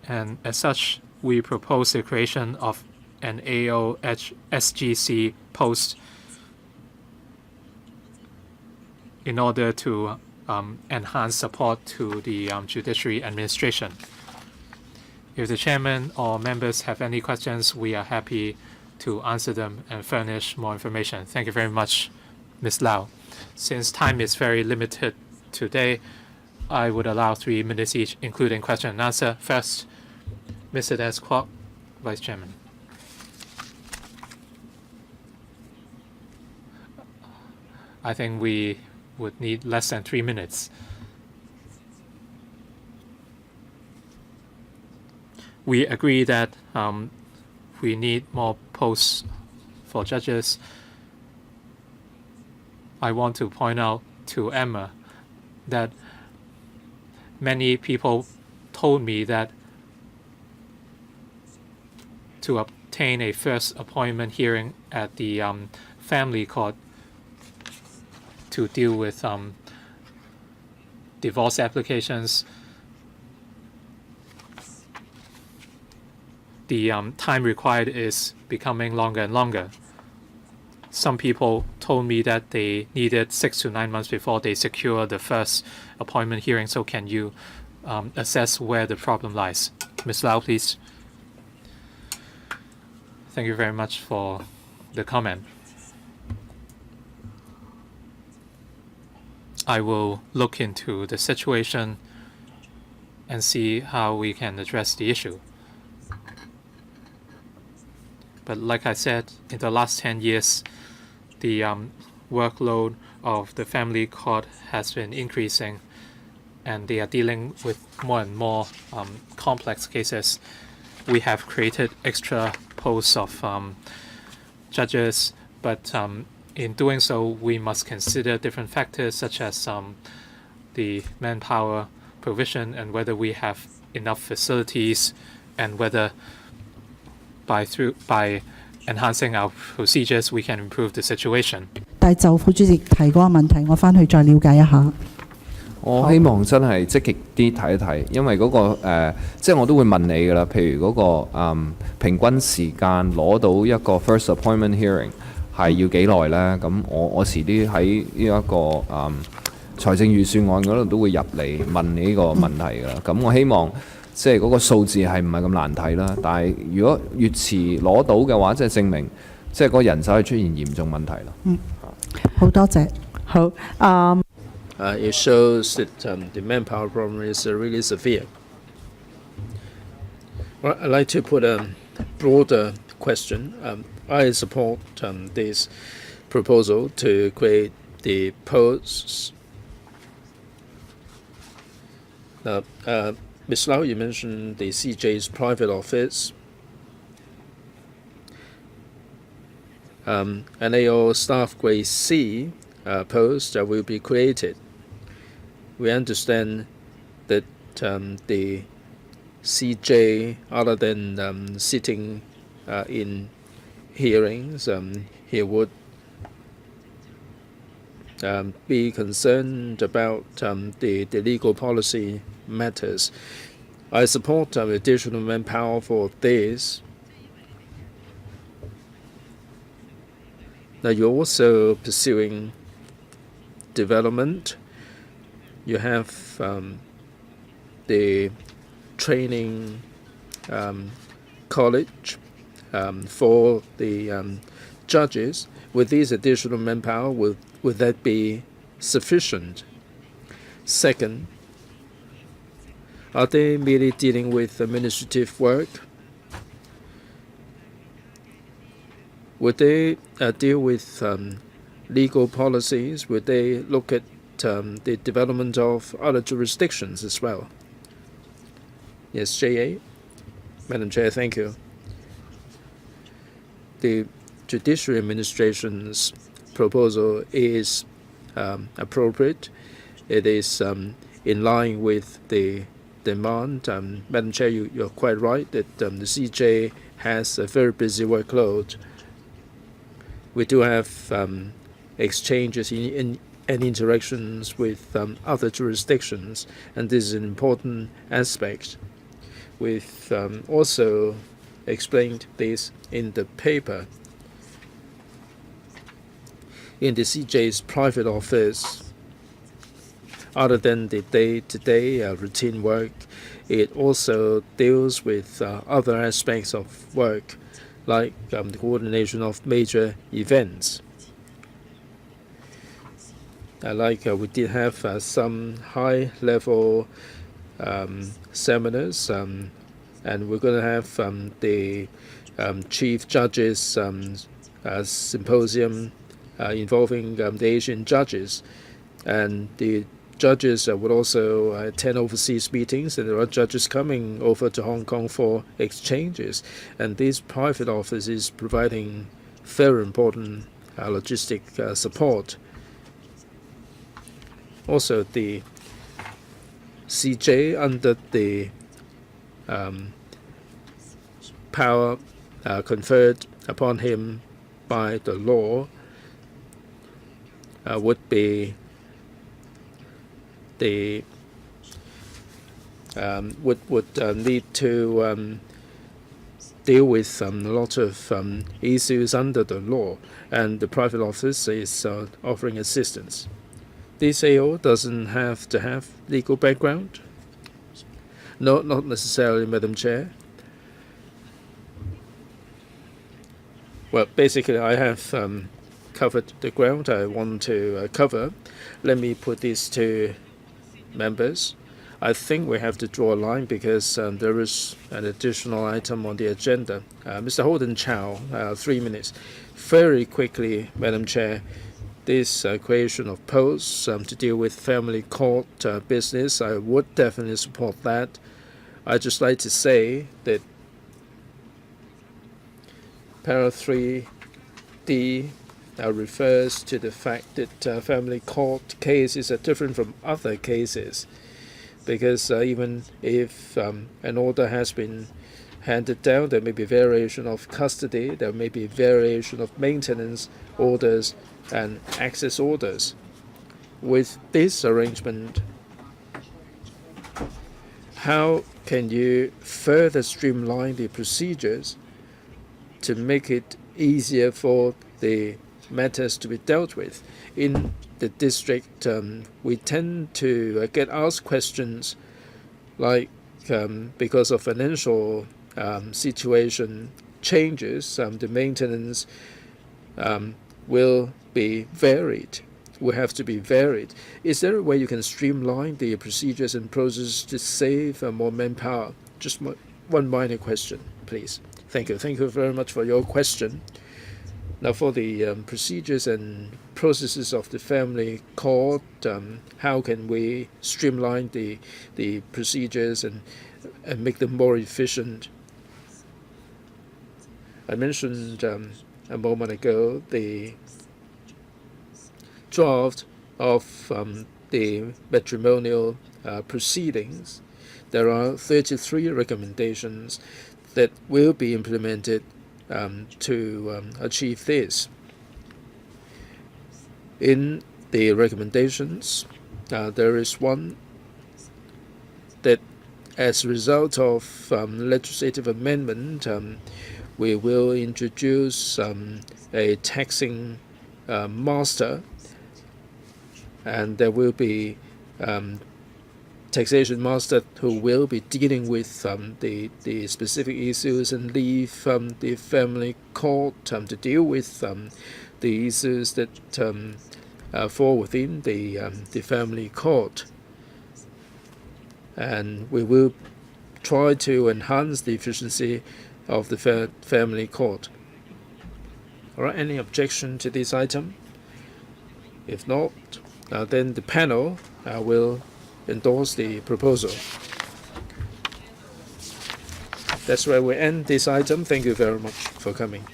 And as such, we propose the creation of an AOSGC post in order to enhance support to the judiciary administration. If the chairman or members have any questions, we are happy to answer them and furnish more information. Thank you very much, Ms. Lau. Since time is very limited today, I would allow 3 minutes each, including question and answer. First, Mr. Dennis Kwok, Vice Chairman. I think we would need less than 3 minutes. We agree that we need more posts for judges. I want to point out to Emma that many people told me that to obtain a first appointment hearing at the family court to deal with divorce applications, the time required is becoming longer and longer. Some people told me that they needed 6 to 9 months before they secure the first appointment hearing. So can you assess where the problem lies? Ms. Lau, please. Thank you very much for the comment. I will look into the situation and see how we can address the issue. But like I said, in the last 10 years, the workload of the family court has been increasing, and they are dealing with more and more complex cases. We have created extra posts of judges, but in doing so, we must consider different factors such as the manpower provision and whether we have enough facilities, and whether by enhancing our procedures we can improve the situation. 但係就副主席提嗰個問題，我翻去再了解一下。我希望真係積極啲睇一睇，因為嗰、個即係我都會問你㗎啦。譬如嗰、個平均時間攞到一個 first appointment hearing 係要幾耐呢？咁我遲啲喺呢一個財政預算案嗰度都會入嚟問你呢個問題㗎啦。咁我希望即係嗰個數字係唔係咁難睇啦？但係如果越遲攞到嘅話，即係證明即係個人手係出現嚴重問題啦。好多謝。好It shows that the manpower problem is really severe. Well, I'd like to put a broader question. I support this proposal to create the posts. Now, Ms. Lau, you mentioned the CJ's private office. An AO staff grade C post will be created. We understand that the CJ, other than sitting in hearings, he would be concerned about the legal policy matters. I support additional manpower for this. Now, you're also pursuing development. You have the training college for the judges. With these additional manpower, would that be sufficient? Second, are they merely dealing with administrative work? Would they deal with legal policies? Would they look at the development of other jurisdictions as well? Yes, J.A. Madam Chair, thank you. The Judiciary Administration's proposal is appropriate. It is in line with the demand. Madam Chair, you're quite right that the CJ has a very busy workload. We do have exchanges and interactions with other jurisdictions, and this is an important aspect. We've also explained this in the paper. In the CJ's private office, other than the day-to-day routine work, it also deals with other aspects of work, like the coordination of major events. We did have some high-level seminars, and we're going to have the Chief Judges Symposium involving the Asian judges. And the judges would also attend overseas meetings, and there are judges coming over to Hong Kong for exchanges. And this private office is providing very important logistic support. Also, the CJ, under the power conferred upon him by the law, would be the would need to deal with a lot of issues under the law, and the private office is offering assistance. This AO doesn't have to have legal background? No, not necessarily, Madam Chair. Well, basically, I have covered the ground I want to cover. Let me put this to members. I think we have to draw a line because there is an additional item on the agenda. Mr. Holden Chow, 3 minutes. Very quickly, Madam Chair, this creation of posts to deal with family court business, I would definitely support that. I'd just like to say that Para 3D refers to the fact that family court cases are different from other cases, because even if an order has been handed down, there may be variation of custody, there may be variation of maintenance orders and access orders. With this arrangement, how can you further streamline the procedures to make it easier for the matters to be dealt with? In the district, we tend to get asked questions like, because of financial situation changes, the maintenance will be varied. Will have to be varied. Is there a way you can streamline the procedures and processes to save more manpower? Just one minor question, please. Thank you. Thank you very much for your question. Now, for the procedures and processes of the family court, how can we streamline the procedures and make them more efficient? I mentioned a moment ago the draft of the matrimonial proceedings. There are 33 recommendations that will be implemented to achieve this. In the recommendations, there is one that, as a result of legislative amendment, we will introduce a taxing master, and there will be taxation master who will be dealing with the specific issues and leave the family court to deal with the issues that fall within the family court. And we will try to enhance the efficiency of the family court. All right, any objection to this item? If not, then the panel will endorse the proposal. That's where we end this item. Thank you very much for coming.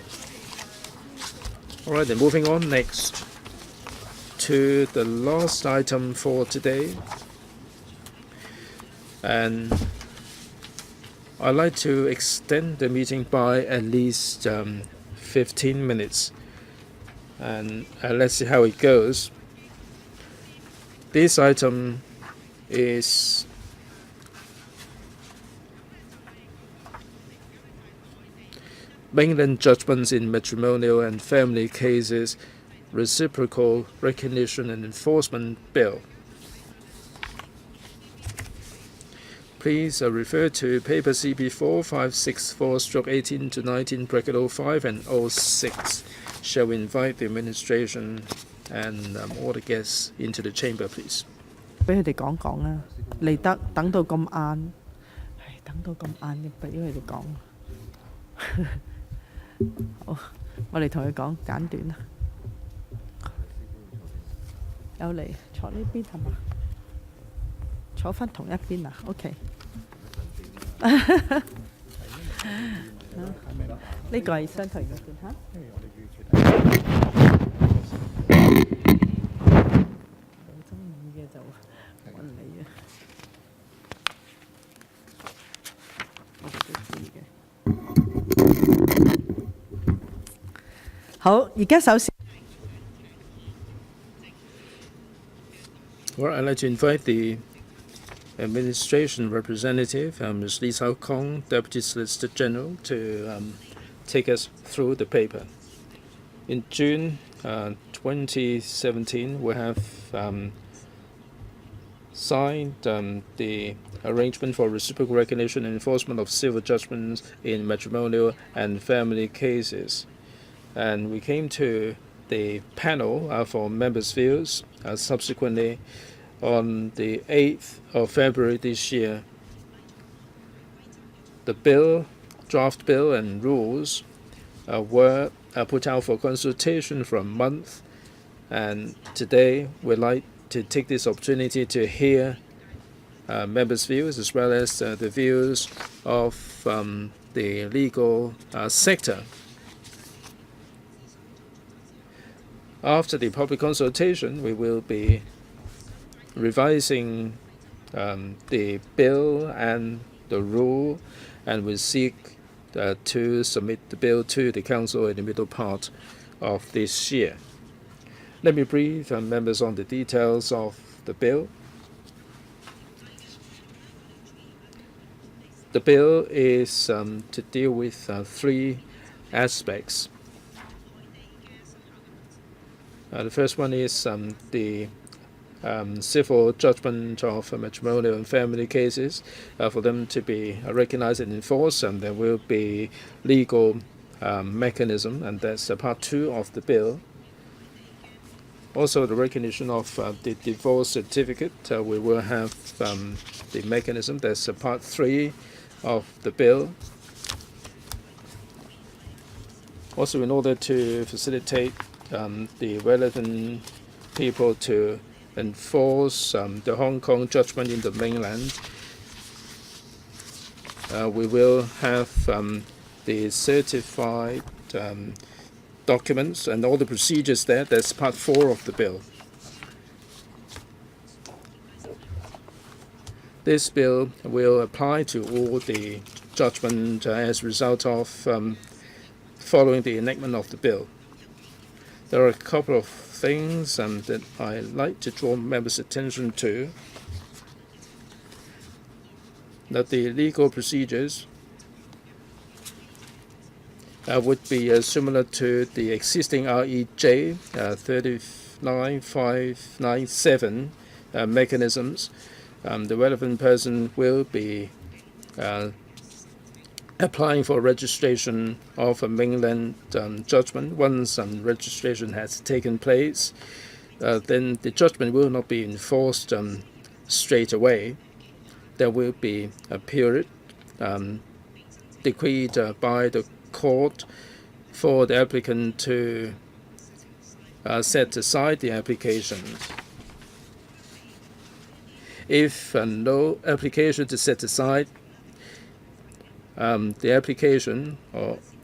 All right, then moving on next to the last item for today. And I'd like to extend the meeting by at least 15 minutes. And let's see how it goes. This item is mainland judgments in matrimonial and family cases, reciprocal recognition and enforcement bill. Please refer to paper CB4 564/18 to 19 05 and 06. Shall we invite the administration and all the guests into the chamber, please? 俾佢哋講講啊，嚟得等到咁晏，等到咁晏嘅，俾佢哋講。好，我哋同佢講簡短啦。有嚟坐呢邊係嘛？坐翻同一邊啊 ？OK。呢個係相同嘅先嚇。中意嘅就揾你啊！我哋都知嘅。好，而家首先。Well, I'd like to invite the administration representative, Ms. Lee Sao-kong, Deputy Solicitor General, to take us through the paper. In June 2017, we have signed the arrangement for reciprocal recognition and enforcement of civil judgments in matrimonial and family cases. And we came to the panel for members' views subsequently on the 8th of February this year. The bill, draft bill and rules were put out for consultation for a month, and today we'd like to take this opportunity to hear members' views as well as the views of the legal sector. After the public consultation, we will be revising the bill and the rule, and we seek to submit the bill to the Council in the middle part of this year. Let me brief members on the details of the bill. the bill is to deal with three aspects. The first one is the civil judgment of matrimonial and family cases. For them to be recognized and enforced, and there will be legal mechanism, and that's part 2 of the bill. Also, the recognition of the divorce certificate, we will have the mechanism. That's part 3 of the bill. Also, in order to facilitate the relevant people to enforce the Hong Kong judgment in the mainland, we will have the certified documents and all the procedures there. That's part 4 of the bill. This bill will apply to all the judgment as a result of following the enactment of the bill. There are a couple of things that I like to draw members' attention to. That the legal procedures would be similar to the existing REJ 39597 mechanisms. The relevant person will be applying for registration of a mainland judgment. Once registration has taken place, then the judgment will not be enforced straight away. There will be a period decreed by the court for the applicant to set aside the application. If no application is set aside, the application,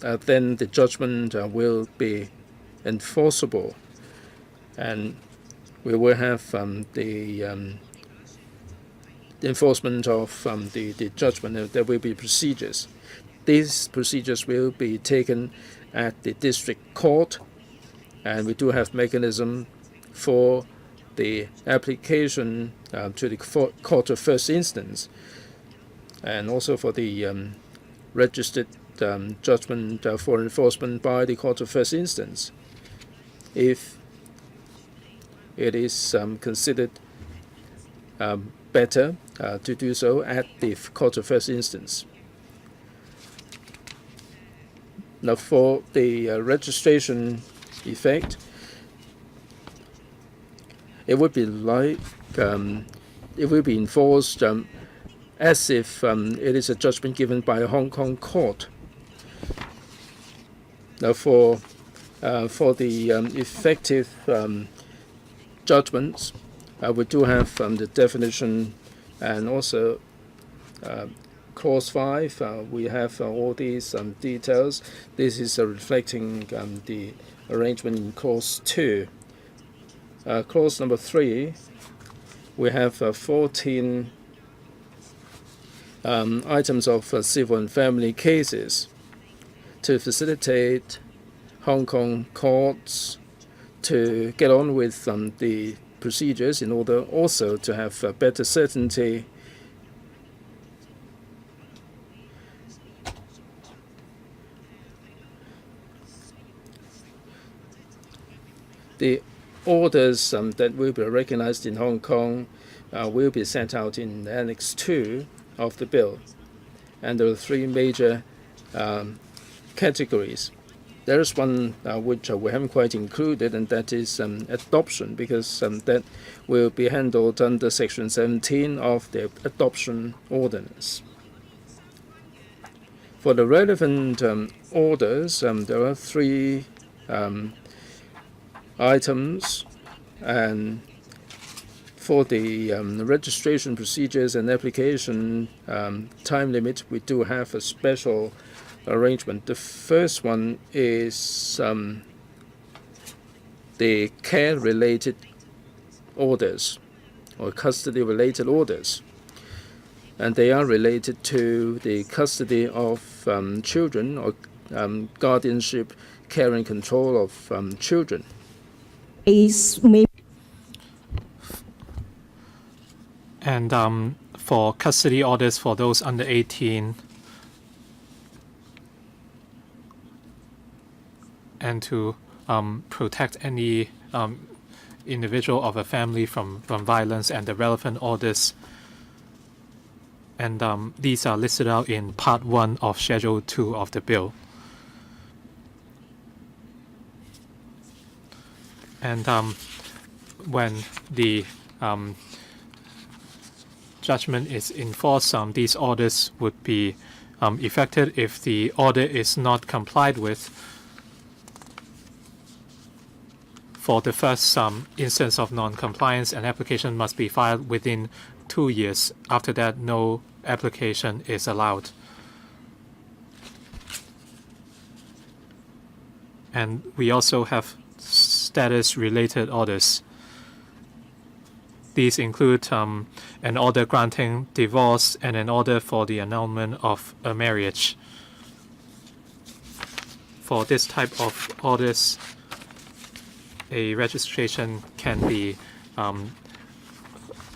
then the judgment will be enforceable, and we will have the enforcement of the judgment. There will be procedures. These procedures will be taken at the district court, and we do have mechanism for the application to the court of first instance, and also for the registered judgment for enforcement by the court of first instance, if it is considered better to do so at the court of first instance. Now, for the registration effect, it would be like it will be enforced as if it is a judgment given by a Hong Kong court. Now, for the effective judgments, we do have the definition, and also Clause 5, we have all these details. This is reflecting the arrangement in Clause 2. Clause number 3, we have 14 items of civil and family cases to facilitate Hong Kong courts to get on with the procedures, in order also to have better certainty. The orders that will be recognized in Hong Kong will be set out in Annex 2 of the bill. And there are 3 major categories. There is one which we haven't quite included, and that is adoption, because that will be handled under Section 17 of the Adoption Ordinance. For the relevant orders, there are 3 items, and for the registration procedures and application time limit, we do have a special arrangement. The first one is the care-related orders or custody-related orders, and they are related to the custody of children, or guardianship, care and control of children. And for custody orders for those under 18 and to protect any individual of a family from violence and the relevant orders. And these are listed out in Part 1 of Schedule 2 of the bill. And when the judgment is enforced, these orders would be effected if the order is not complied with. For the first instance of non-compliance, an application must be filed within 2 years. After that, no application is allowed. And we also have status-related orders. These include an order granting divorce and an order for the annulment of a marriage. For this type of orders, a registration can be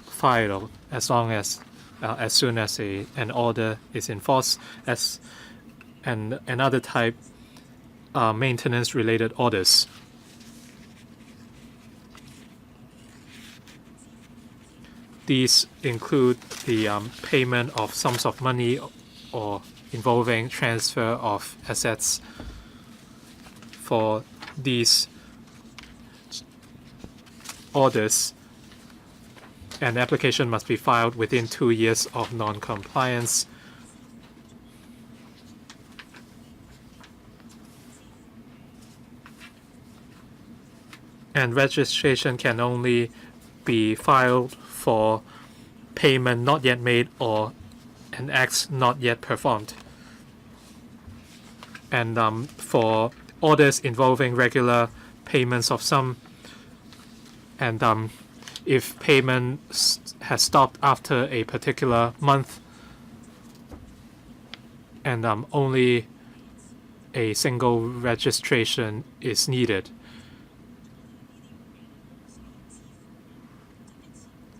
filed as soon as an order is enforced. And another type are maintenance-related orders. These include the payment of sums of money or involving transfer of assets. For these orders, an application must be filed within 2 years of non-compliance. And registration can only be filed for payment not yet made or an act not yet performed. And for orders involving regular payments of sum, and if payment has stopped after a particular month, and only a single registration is needed.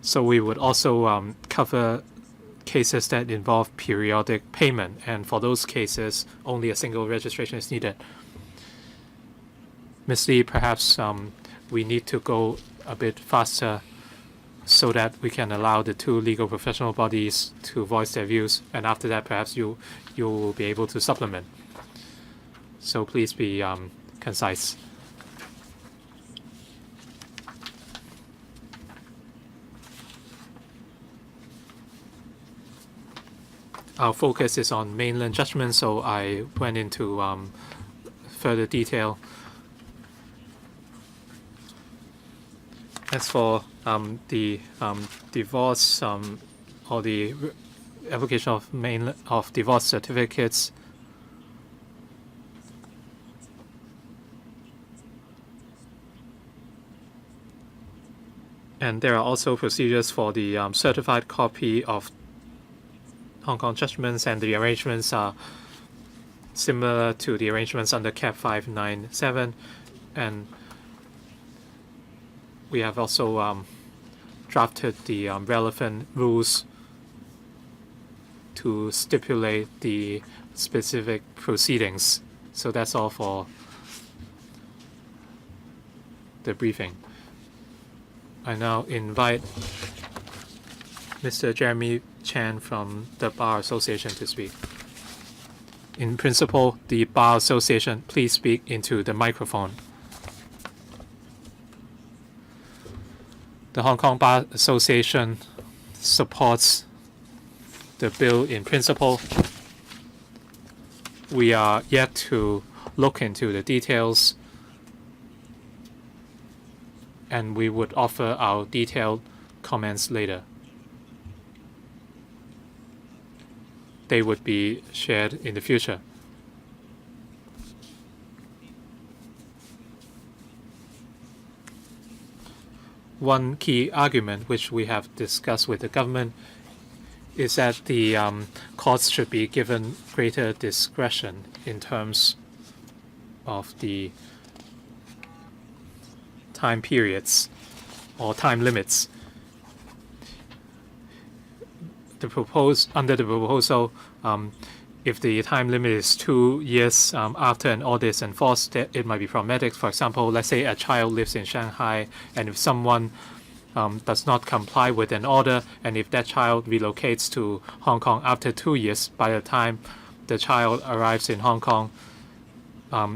So we would also cover cases that involve periodic payment, and for those cases, only a single registration is needed. Ms. Lee, perhaps we need to go a bit faster so that we can allow the two legal professional bodies to voice their views, and after that, perhaps you will be able to supplement. So please be concise. Our focus is on mainland judgment, so I went into further detail. As for the divorce or the application of divorce certificates, and there are also procedures for the certified copy of Hong Kong judgments, and the arrangements are similar to the arrangements under Cap 597, and we have also drafted the relevant rules to stipulate the specific proceedings. So that's all for the briefing. I now invite Mr. Jeremy Chan from the Bar Association to speak. In principle, the Bar Association, please speak into the microphone. The Hong Kong Bar Association supports the bill in principle. We are yet to look into the details, and we would offer our detailed comments later. They would be shared in the future. One key argument which we have discussed with the government is that the courts should be given greater discretion in terms of the time periods or time limits. under the proposal, if the time limit is 2 years after an order is enforced, it might be problematic. For example, let's say a child lives in Shanghai, and if someone does not comply with an order, and if that child relocates to Hong Kong after 2 years, by the time the child arrives in Hong Kong,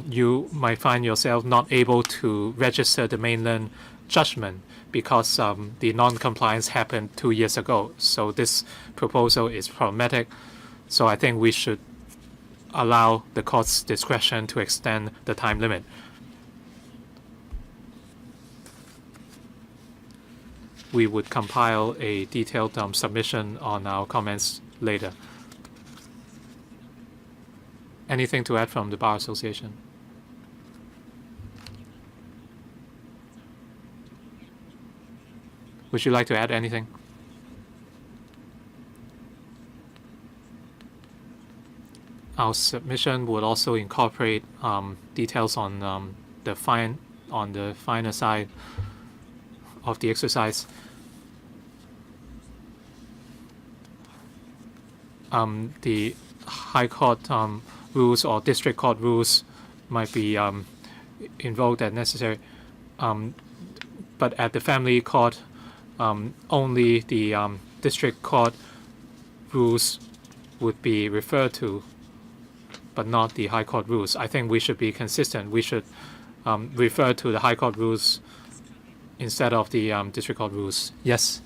you might find yourself not able to register the mainland judgment because the non-compliance happened 2 years ago. So this proposal is problematic. So I think we should allow the court's discretion to extend the time limit. We would compile a detailed submission on our comments later. Anything to add from the Bar Association? Would you like to add anything? Our submission would also incorporate details on the finer side of the exercise. The High Court rules or District Court rules might be invoked as necessary, but at the Family Court, only the District Court rules would be referred to, but not the High Court rules. I think we should be consistent. We should refer to the High Court rules instead of the District Court rules. Yes.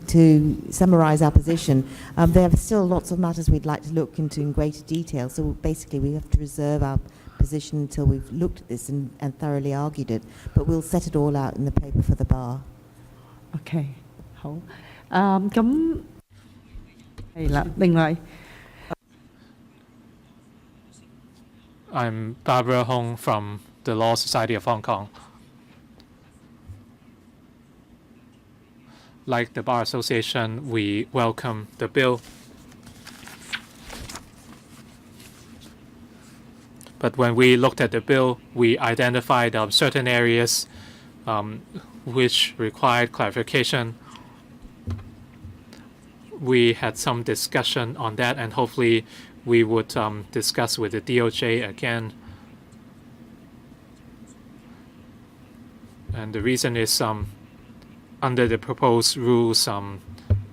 To summarise our position, there are still lots of matters we'd like to look into in greater detail. So basically, we have to reserve our position until we've looked at this and thoroughly argued it. But we'll set it all out in the paper for the bar. OK， 好。咁係啦，另外。I'm Barbara Hong from the Law Society of Hong Kong. Like the Bar Association, we welcome the bill. But when we looked at the bill, we identified certain areas which required clarification. We had some discussion on that, and hopefully we would discuss with the DOJ again. And the reason is under the proposed rules,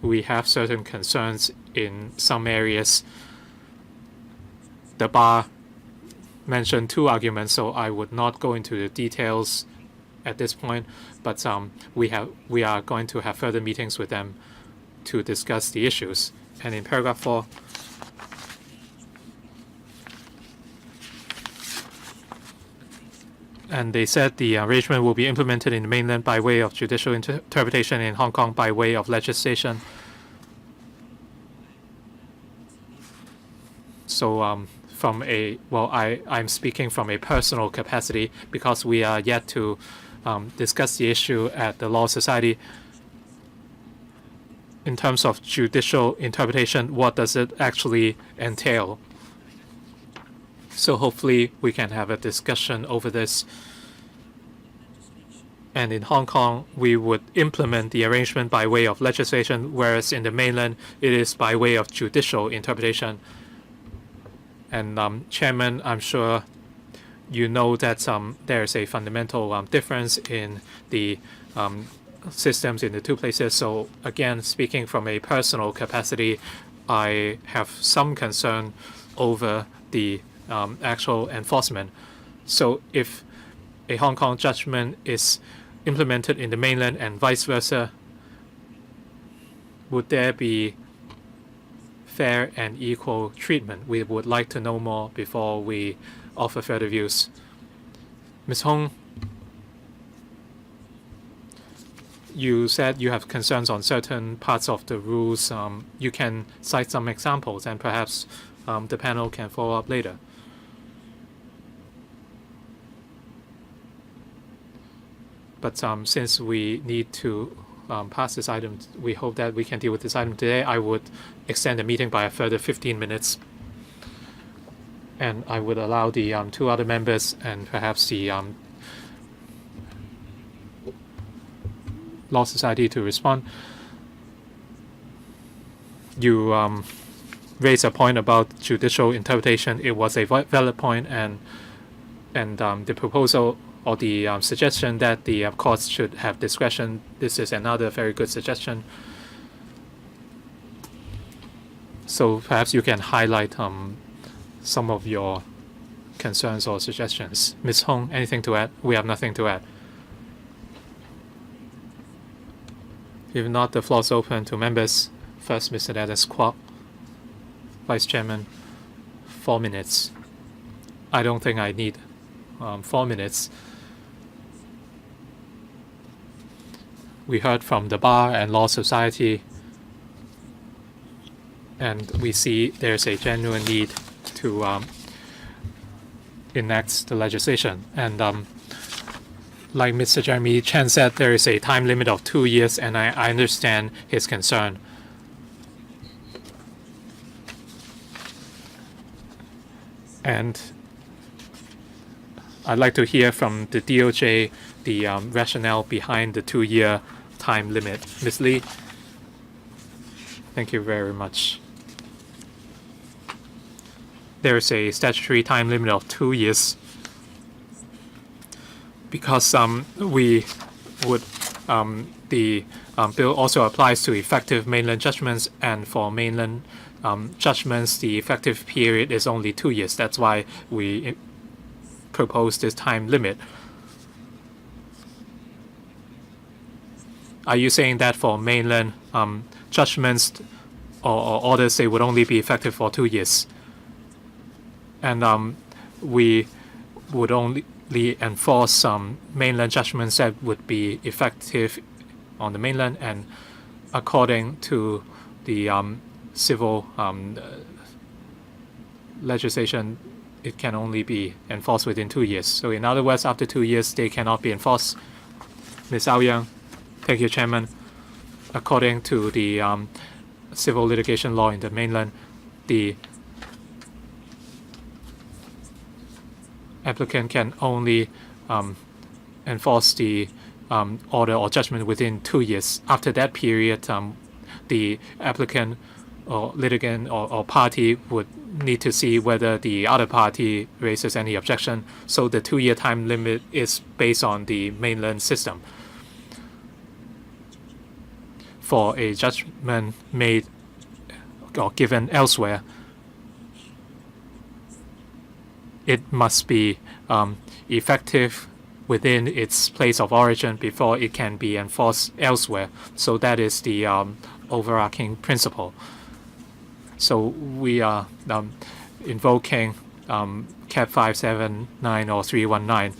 we have certain concerns in some areas. The bar mentioned 2 arguments, so I would not go into the details at this point, but we are going to have further meetings with them to discuss the issues. And in paragraph 4, and they said the arrangement will be implemented in the mainland by way of judicial interpretation, in Hong Kong by way of legislation. So I'm speaking from a personal capacity because we are yet to discuss the issue at the Law Society. In terms of judicial interpretation, what does it actually entail? So hopefully we can have a discussion over this. And in Hong Kong, we would implement the arrangement by way of legislation, whereas in the mainland, it is by way of judicial interpretation. And Chairman, I'm sure you know that there is a fundamental difference in the systems in the 2 places. So again, speaking from a personal capacity, I have some concern over the actual enforcement. So if a Hong Kong judgment is implemented in the mainland and vice versa, would there be fair and equal treatment? We would like to know more before we offer further views. Ms. Hong, you said you have concerns on certain parts of the rules. You can cite some examples, and perhaps the panel can follow up later. But since we need to pass this item, we hope that we can deal with this item today. I would extend the meeting by a further 15 minutes. And I would allow the 2 other members and perhaps the Law Society to respond. you raised a point about judicial interpretation. It was a valid point, and the proposal or the suggestion that the courts should have discretion. This is another very good suggestion. So perhaps you can highlight some of your concerns or suggestions. Ms. Hong, anything to add? We have nothing to add. If not, the floor is open to members. First, Mr. Dennis Kwok, Vice Chairman, 4 minutes. I don't think I need 4 minutes. We heard from the Bar and Law Society, and we see there's a genuine need to enact the legislation. And like Mr. Jeremy Chen said, there is a time limit of 2 years, and I understand his concern. And I'd like to hear from the DOJ the rationale behind the 2-year time limit. Ms. Lee, thank you very much. There is a statutory time limit of 2 years because we would the bill also applies to effective mainland judgments, and for mainland judgments, the effective period is only 2 years. That's why we propose this time limit. Are you saying that for mainland judgments or orders, they would only be effective for 2 years? And we would only enforce mainland judgments that would be effective on the mainland, and according to the civil legislation, it can only be enforced within 2 years. So in other words, after 2 years, they cannot be enforced. Ms. Aouyang, thank you, Chairman. According to the civil litigation law in the mainland, the applicant can only enforce the order or judgment within 2 years. After that period, the applicant or litigant or party would need to see whether the other party raises any objection. So the 2-year time limit is based on the mainland system. For a judgment made or given elsewhere, it must be effective within its place of origin before it can be enforced elsewhere. So that is the overarching principle. So we are invoking CAP 579 or 319,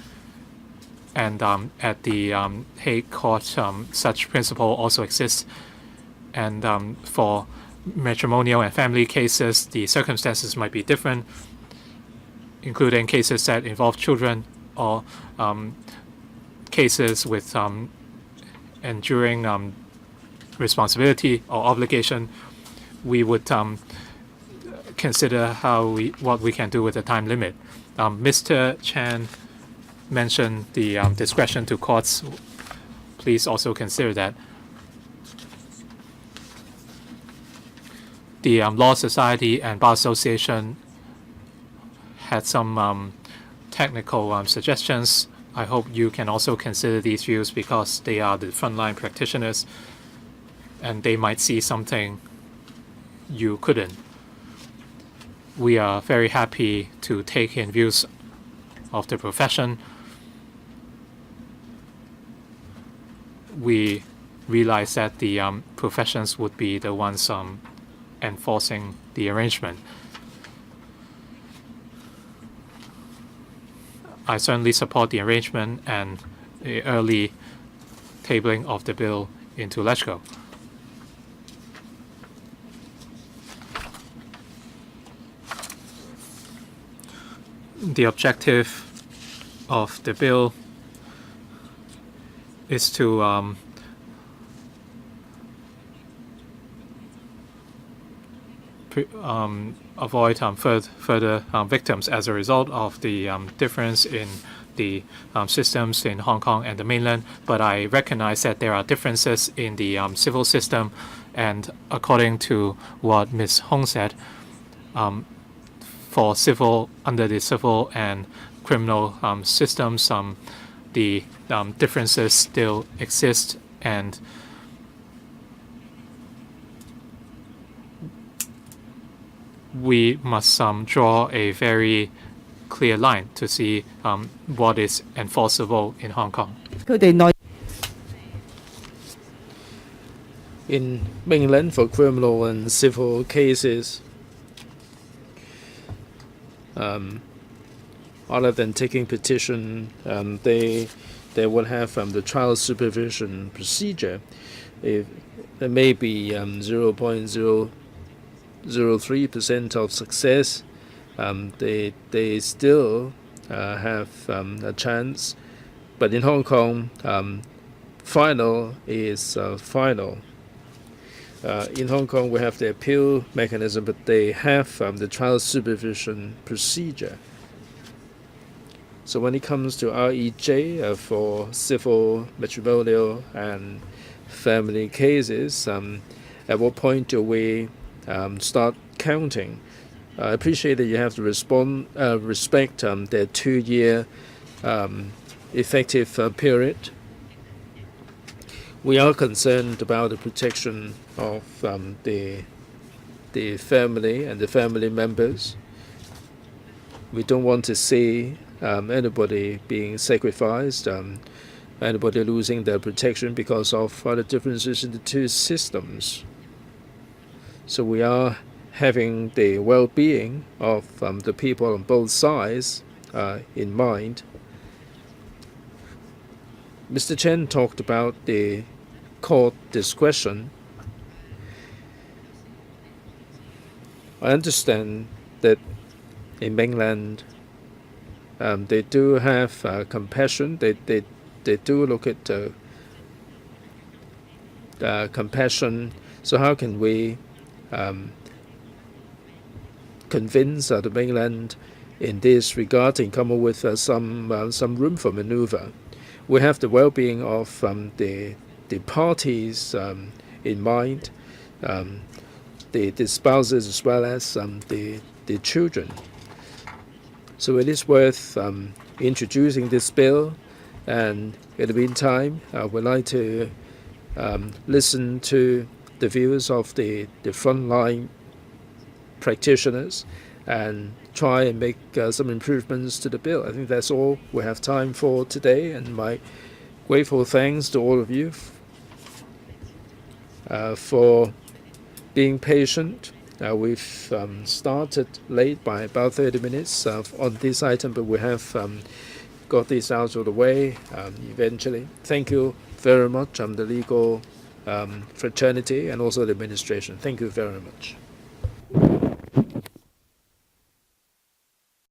and at the Hague Court, such principle also exists. And for matrimonial and family cases, the circumstances might be different, including cases that involve children or cases with enduring responsibility or obligation. We would consider what we can do with the time limit. Mr. Chan mentioned the discretion to courts. Please also consider that. The Law Society and Bar Association had some technical suggestions. I hope you can also consider these views because they are the frontline practitioners and they might see something you couldn't. We are very happy to take in views of the profession. We realize that the professions would be the ones enforcing the arrangement. I certainly support the arrangement and the early tabling of the bill into LegCo. The objective of the bill is to avoid further victims as a result of the difference in the systems in Hong Kong and the mainland. But I recognize that there are differences in the civil system And according to what Ms. Hong said, for civil, under the civil and criminal systems, the differences still exist, and we must draw a very clear line to see what is enforceable in Hong Kong. 佢哋內 In mainland, for criminal and civil cases, other than taking petition, they will have the trial supervision procedure. If there may be 0.003% of success, they still have a chance. But in Hong Kong, final is final. In Hong Kong, we have the appeal mechanism, but they have the trial supervision procedure. So when it comes to REJ for civil, matrimonial, and family cases, at what point do we start counting? I appreciate that you have to respect their 2-year effective period. We are concerned about the protection of the family and the family members. We don't want to see anybody being sacrificed, anybody losing their protection because of the differences in the two systems. So we are having the well-being of the people on both sides in mind. Mr. Chen talked about the court discretion. I understand that in mainland they do have compassion. They do look at compassion. So how can we convince the mainland in this regard and come up with some room for maneuver? We have the well-being of the parties in mind, the spouses as well as the children. So it is worth introducing this bill, and in the meantime, we'd like to listen to the views of the frontline practitioners and try and make some improvements to the bill. I think that's all we have time for today, and my grateful thanks to all of you for being patient. We've started late by about 30 minutes on this item, but we have got this out of the way eventually. Thank you very much, the legal fraternity and also the administration. Thank you very much.